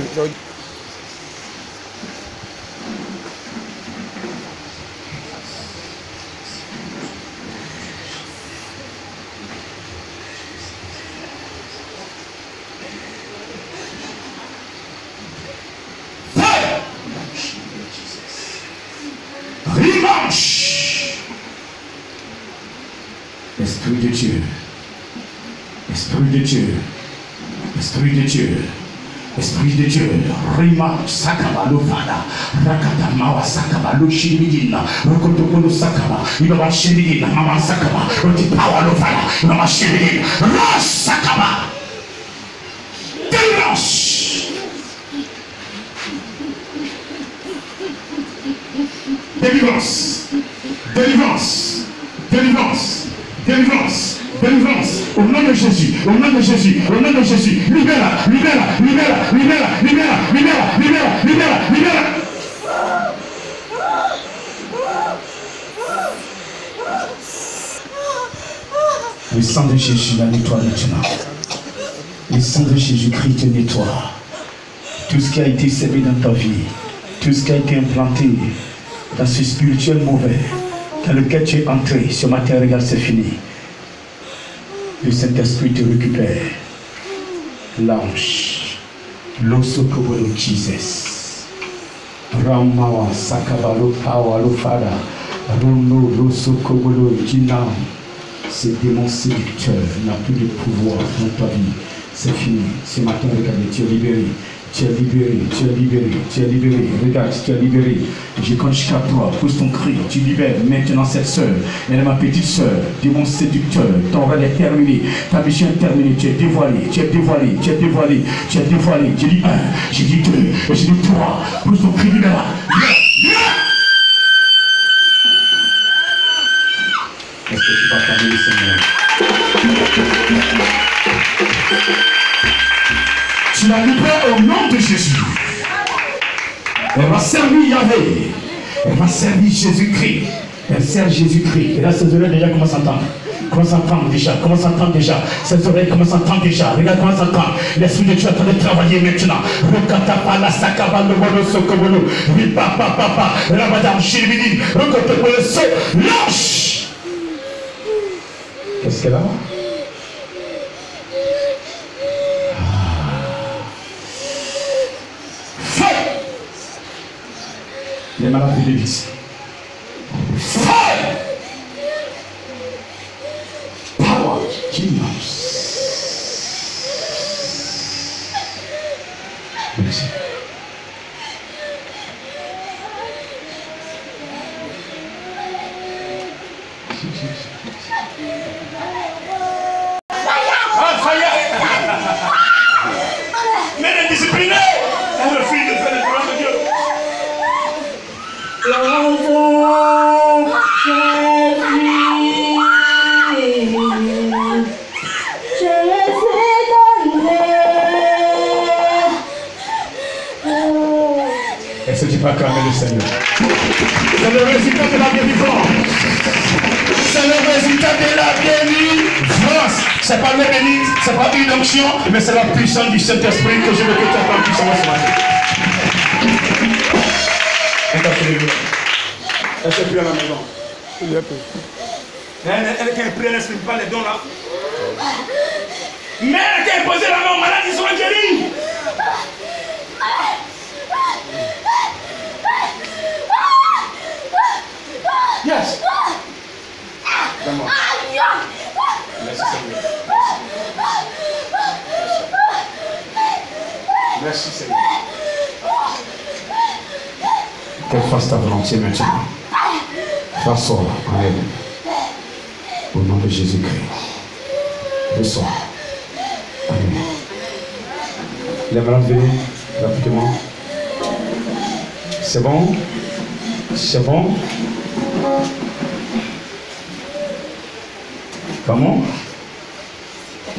Esprit de Dieu, Esprit de Dieu, Esprit de Dieu, Esprit de Dieu, Rima Sakaba Lofada, Rakata Mawa Sakaba, Lushimidina, Rokotopolo Sakaba, Inova Shimidina, Mama Sakaba, Rotipawa Lofada, Inova Shimidina, Ras Sakaba. Délivrance. Délivrance. Délivrance. Délivrance. Délivrance. Délivrance. Au nom de Jésus. Au nom de Jésus. Au nom de Jésus. Libère. Libère. Libère. Libère. Libère. Libère. Libère. Libère. Libère. Le sang de Jésus la nettoie maintenant. Le sang de Jésus-Christ te nettoie. Tout ce qui a été sémé dans ta vie, tout ce qui a été implanté dans ce spirituel mauvais, dans lequel tu es entré, ce matin, regarde, c'est fini. Le Saint-Esprit te récupère. L'ange. L'osokobolo Jesus. Ramawa sakabalo pawalo fada. Rono l'osokobolo jinam. Ce démon séducteur n'a plus de pouvoir dans ta vie. C'est fini. Ce matin, regardez, tu es libéré. Tu es libéré, tu es libéré, tu es libéré. Regarde, tu es libéré. Je compte jusqu'à toi, pousse ton cri. Tu libères maintenant cette soeur. Elle est ma petite soeur. Démon séducteur. Ton rêve est terminé. Ta mission est terminée. Tu es dévoilé, tu es dévoilé, tu es dévoilé, tu es dévoilé. J'ai dit un, j'ai dit deux, et j'ai dit trois. Pousse ton cri, libère. Est-ce que tu vas fermer le Seigneur? Tu la libères au nom de Jésus. Elle va servir Yahvé. Elle va servir Jésus-Christ. Elle sert Jésus-Christ. Et là, ses oreilles déjà commencent à entendre. Commence à entendre déjà. Commence à entendre déjà. Ses oreilles commencent à entendre déjà. Regarde, commence à entendre. L'Esprit de Dieu est en train de travailler maintenant. Rekatapa la sakaba le bono sokobolo. Ripa papa. Rabadam shiribidi. Rekatapa le so. Lâche. Qu'est-ce qu'elle a? Les malades de l'église. Fire! Power! Kingdoms. Merci. Ah, fire! Mais les disciplinés! Elle refuse de faire le programme de Dieu. Est-ce que tu peux acclamer le Seigneur? C'est le résultat de la délivrance. C'est le résultat de la délivrance. C'est pas le béni, c'est pas une onction, mais c'est la puissance du Saint-Esprit que je veux que tu acclames puissamment ce matin. Elle s'est pris à la maison. Elle qui a pris, elle n'exprime pas les dons là. Mais elle qui a posé la main aux malades, ils sont guéris. Yes. Donne-moi. Merci Seigneur. Merci Seigneur. Qu'elle fasse ta volonté maintenant. Fasse-la en elle. Au nom de Jésus-Christ. Reçois. Amen. Les malades venez rapidement. C'est bon? C'est bon? Comment?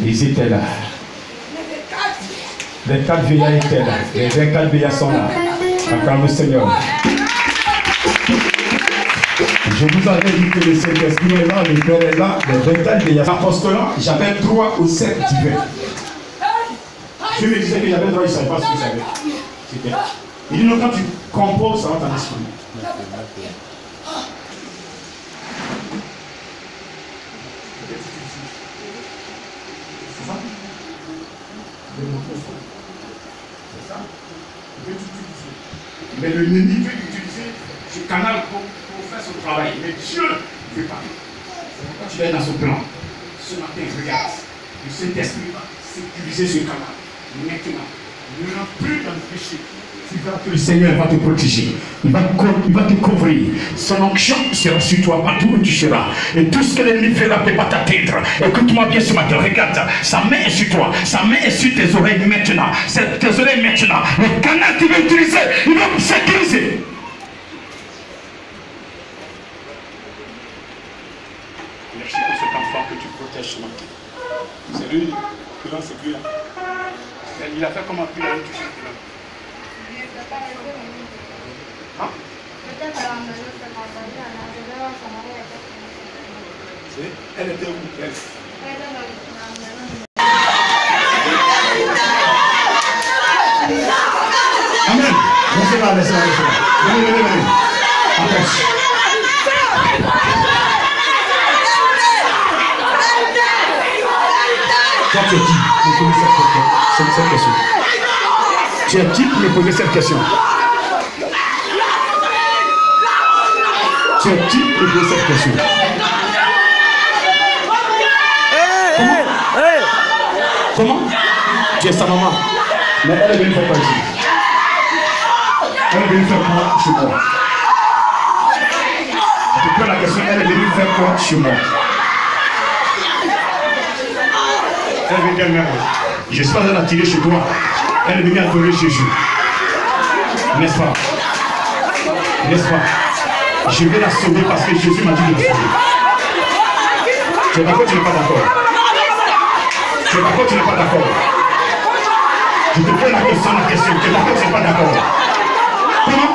Ils étaient là. Les 4 vieillards étaient là. Les 24 vieillards sont là. Acclame le Seigneur. Je vous avais dit que le Saint-Esprit est là, le Père est là, les 24 vieillards. Parce que là, j'avais 3 ou 7 divers. Je me disais que j'avais 3, je ne savais pas ce que j'avais. Il dit non, quand tu composes, ça va t'en esprit. C'est ça? Mais le ennemi veut utiliser ce canal pour faire son travail. Mais Dieu ne veut pas. C'est pourquoi tu es dans ce plan. Ce matin, regarde. Le Saint-Esprit va sécuriser ce canal. Maintenant, Ne rentre plus dans le péché. Tu verras que le Seigneur va te protéger. Il va te couvrir. Son onction sera sur toi partout où tu seras. Et tout ce que l'ennemi fera ne peut pas t'atteindre. Écoute-moi bien ce matin. Regarde, sa main est sur toi. Sa main est sur tes oreilles maintenant. C'est tes oreilles maintenant. Le canal que tu veux utiliser, il va me sécuriser. Merci pour cet enfant que tu protèges ce matin. C'est lui qui lance plus là. Il a fait comment puis il a touché là. Hein? Elle était où? Elle? Amen. Laissez-la, laissez-la, laissez-la. Venez, venez, venez. Empêche. Toi, tu es qui me poser cette question? Tu es qui pour me poser cette question? Tu es qui pour me poser cette question? Comment? Tu es sa maman. Mais elle est venue faire quoi ici? Elle est venue faire quoi chez moi? Je te pose la question, elle est venue faire quoi chez moi? Elle est venue dire, je suis pas allé la tirer chez toi. Elle est venue adorer Jésus. N'est-ce pas? N'est-ce pas? Je vais la sauver parce que Jésus m'a dit de la sauver. Tu es d'accord ou tu n'es pas d'accord? Tu es d'accord ou tu n'es pas d'accord? Je te pose la question. Tu es d'accord ou tu n'es pas d'accord? Comment?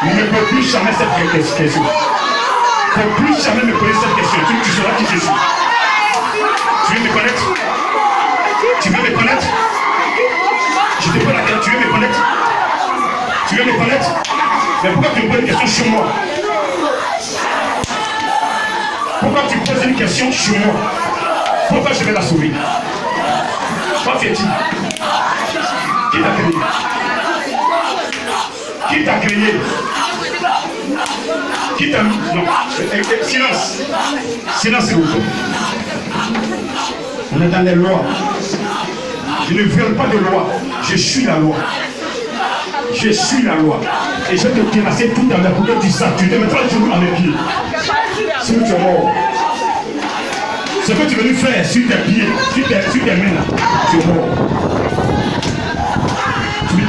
Il ne peut plus jamais cette question. Il ne peut plus jamais me poser cette question. Tu sauras qui je suis. Tu veux me connaître? Tu veux me connaître? Je te pose la question. Tu veux me connaître? Tu veux me connaître? Mais pourquoi tu me poses une question sur moi? Pourquoi tu me poses une question sur moi? Pourquoi je vais la sauver? Toi, tu es qui? Qui t'a créé? Qui t'a créé? Qui t'a mis? Non. Silence. Silence, s'il vous plaît. On est dans les lois. Je ne viole pas de loi. Je suis la loi. Je suis la loi. Et je vais te terrasser tout dans la pour que tu saches. Tu te mettras le genou à mes pieds. Si tu es mort. Ce que tu veux lui faire sur tes pieds, sur tes mains là, tu es mort.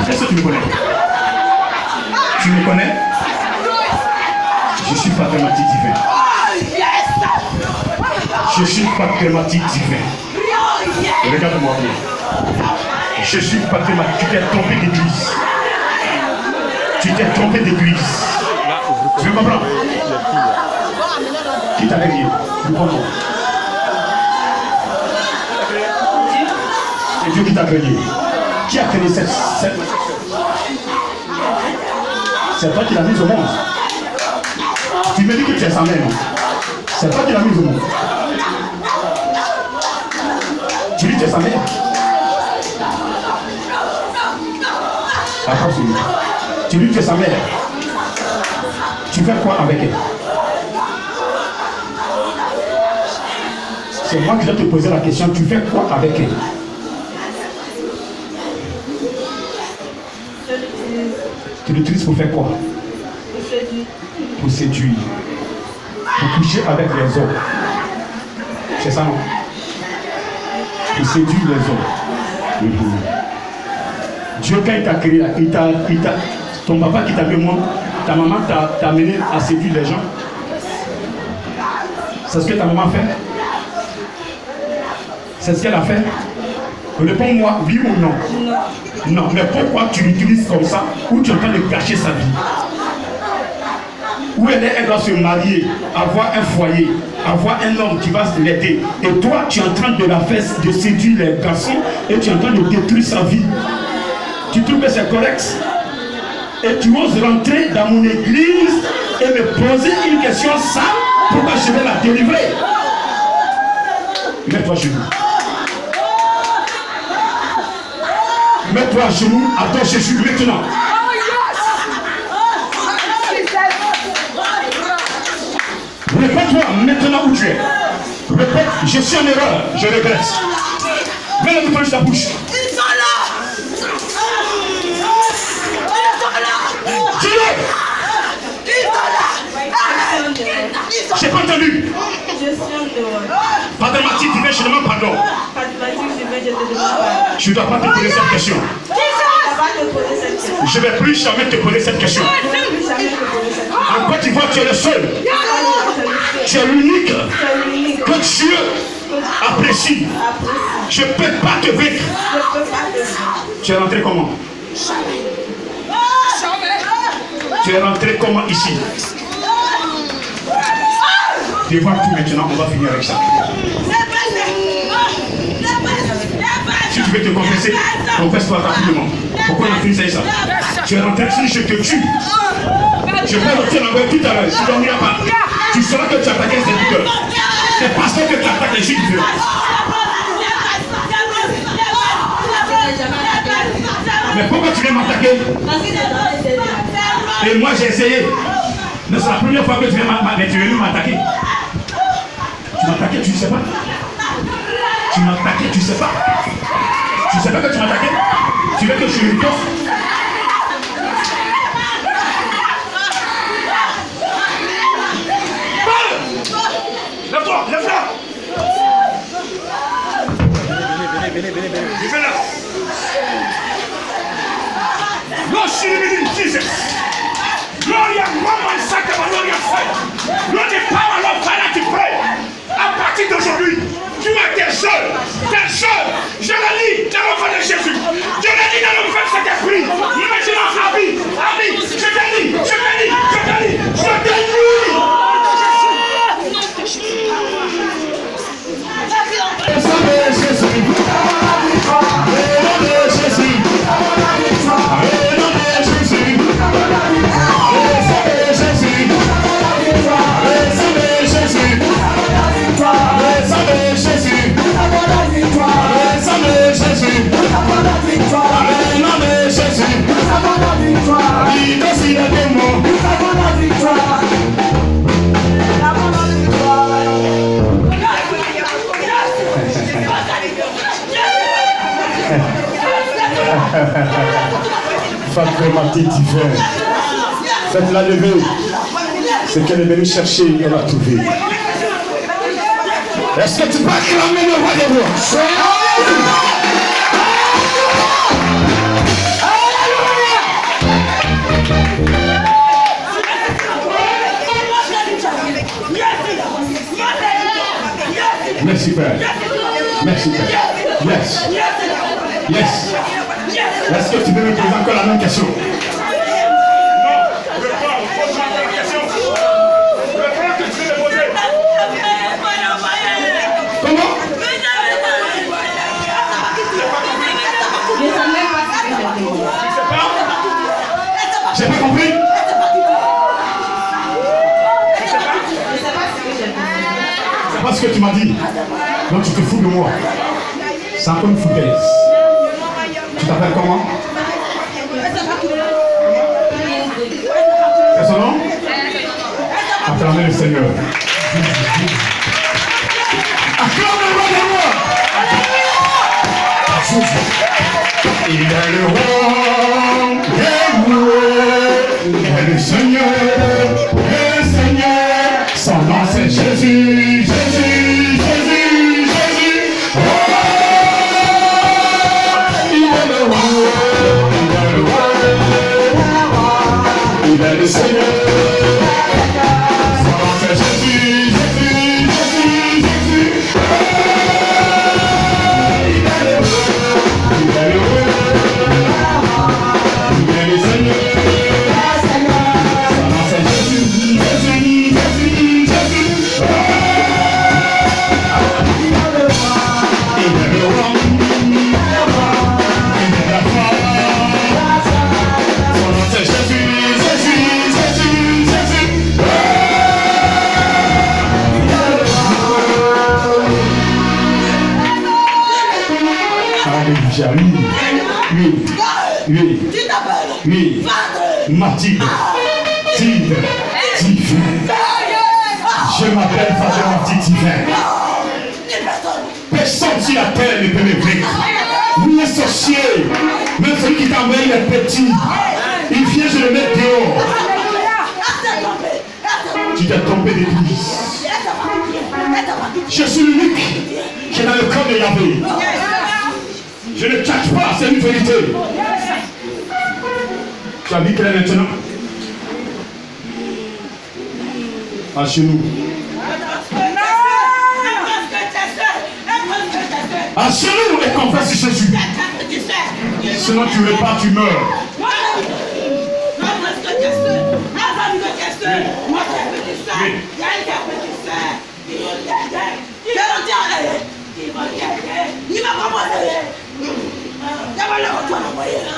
Est-ce que tu me connais? Tu me connais? Je suis pathématique divin. Je suis pathématique divin. Regarde-moi bien. Je suis pathématique. Tu t'es trompé d'église. Tu t'es trompé d'église. Tu me comprends? Qui t'a créé? Tu comprends? C'est Dieu qui t'a créé. Qui a créé cette... C'est toi qui l'as mise au monde. Tu me dis que tu es sa mère. C'est toi qui l'as mise au monde. Tu dis que tu es sa mère. Après, tu dis que tu es sa mère. Tu fais quoi avec elle? C'est moi qui dois te poser la question. Tu fais quoi avec elle? Tu l'utilises pour faire quoi? Pour séduire. Pour coucher avec les hommes. C'est ça, non? Pour séduire les hommes. Dieu, quand il t'a créé, ton papa qui t'a fait moi, ta maman t'a amené à séduire les gens. C'est ce que ta maman fait? C'est ce qu'elle a fait? Réponds-moi, oui ou non? Non, mais pourquoi tu l'utilises comme ça? Ou tu es en train de gâcher sa vie? Où elle doit se marier, avoir un foyer, avoir un homme qui va l'aider. Et toi, tu es en train de la faire, de séduire les garçons et tu es en train de détruire sa vie. Tu trouves que c'est correct? Et tu oses rentrer dans mon église et me poser une question sale? Pourquoi je vais la délivrer? Mets-toi à genoux. Mets-toi à genoux, attends Jésus maintenant. Répète-toi maintenant où tu es. Répète, je suis en erreur, je regrette. Mets la bouche dans ta bouche. Ils sont là. J'ai pas entendu. Je suis en dehors. Pardonmatique divin, je demande pardon. Pardonmatique divin, je te demande pardon. Je ne dois pas te poser cette question. Je ne dois pas te poser cette question. Je ne vais plus jamais te poser cette question. Je ne vais plus jamais te poser cette question. En Côte d'Ivoire, tu es le seul. Tu es l'unique que Dieu apprécie. Je ne peux pas te vaincre. Tu es rentré comment? Tu es rentré comment ici? Devant tout maintenant, on va finir avec ça. Si tu veux te confesser, confesse-toi rapidement. Pourquoi on a fini ça? Tu es rentré ici, je te tue. Je vais retirer la main tout à l'heure. Tu ne dormiras pas. Tu sauras que tu attaques les serviteurs. C'est parce que tu attaques les juifs. Mais pourquoi tu viens m'attaquer? Et moi j'ai essayé. Mais c'est la première fois que tu viens m'attaquer. Tu m'as attaqué, tu ne sais pas. Tu m'as attaqué, tu ne sais pas. Tu ne sais pas que tu m'as attaqué. Tu veux que je lui porte. Lève-toi, lève-toi. Venez. Viens là. Lord, Jesus. Gloria, Roman, Sacrament, Gloria, Fire. Lord, the power of Father to pray. À partir d'aujourd'hui, tu as tes soeurs. Je le lis dans le nom de Jésus. Je le lis dans le nom de Saint-Esprit. Imaginons Abi. Je te lis. Pardonmatique divin. Faites-la lever. Ce qu'elle est venue chercher, elle l'a trouvé. Est-ce que tu peux acclamer le roi des rois? Merci Père. Merci Père. Yes. Est-ce que tu peux me poser encore la même question? Non, je ne veux pas poser la même question. Je veux pas que tu me poses. Comment? J'ai pas compris. C'est pas ce que tu m'as dit. Donc tu te fous de moi. C'est un peu une foutaise. Tu t'appelles comment? C'est son nom? Acclamez le Seigneur. Acclamez le roi des rois. Il est le roi des rois. Il est le Seigneur. Son nom c'est Jésus. Il est le Seigneur. Son nom c'est Jésus. Il est le roi. Il est le Seigneur. Son nom c'est Jésus. Oui. Mathilde. Divin. Je m'appelle Pardonmatique divin. Personne sur la terre ne peut me vaincre. Ni les sorciers, même celui qui t'a envoyé les petits. Il vient, je le mets dehors. Tu t'es trompé d'église. Je suis l'unique qui est dans le corps de Yahvé. Je ne tchatche pas, c'est une vérité. Tu as vu qu'elle est maintenant à genoux. À genoux et confesse Jésus. Sinon tu repars, tu meurs.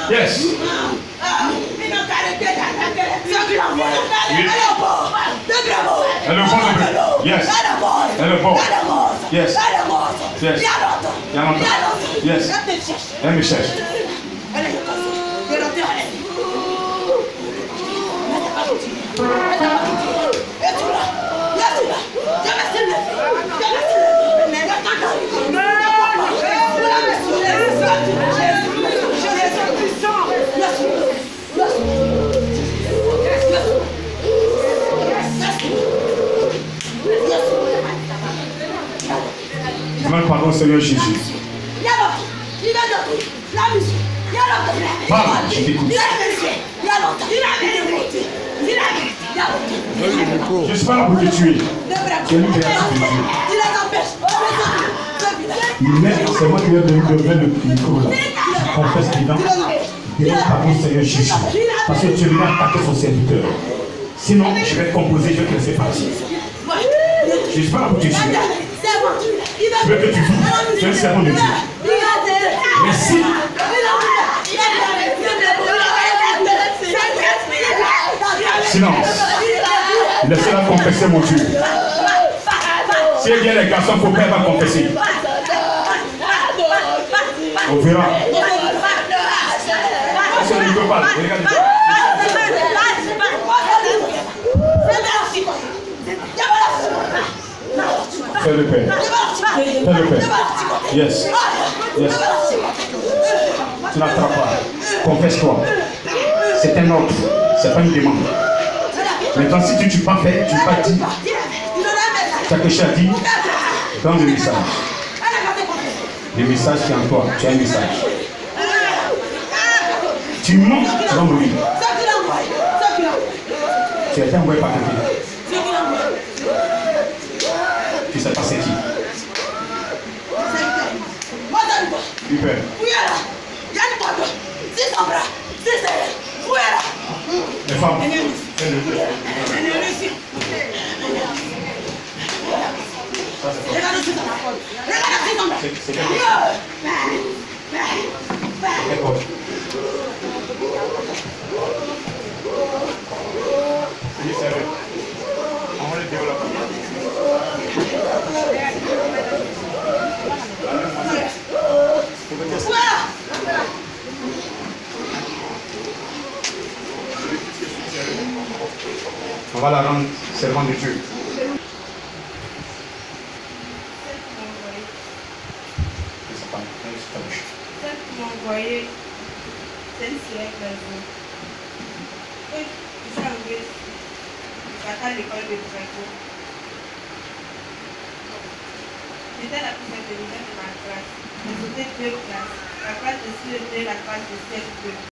Yes. Elle est bonne. Yes. Elle est bonne. Yes. Yes. Il y a longtemps. Yes. Elle me cherche. Demande pardon, Seigneur Jésus. Parle, je t'écoute. Je ne suis pas là pour te tuer. C'est une création de Dieu. Mais c'est moi qui vais donner le micro là. Je confesse devant. Demande pardon, Seigneur Jésus. Parce que tu viens attaquer son serviteur. Sinon, je vais te composer, je vais te laisser partir. Je ne suis pas là pour te tuer. Je veux que tu vives. C'est un serment de Dieu. Merci. Silence. Laissez-la confesser, mon Dieu. Si elle vient les garçons, il faut qu'elle va confesser. On verra. C'est le micro parle. Fais le Père. Fais le Père. Yes. Yes. Tu n'attrapes pas. Confesse-toi. C'est un ordre. C'est pas une demande. Maintenant, si tu ne tues pas fait, tu n'as pas dit. Tu as quelque chose à dire. Donne le message. Le message qui est en toi. Tu as un message. Tu mens, tu vas mourir. Tu as été envoyé par quelqu'un. Tu sais pas c'est qui. Super. Les femmes. C'est quel code? On va le développer. On va la rendre servante de Dieu. Envoyé, c'est une siècle. Oui, je suis arrivée à l'école de Drago. J'étais la plus intelligente de ma classe. J'ai sauté 2 classes. La classe de était la classe de 7-2.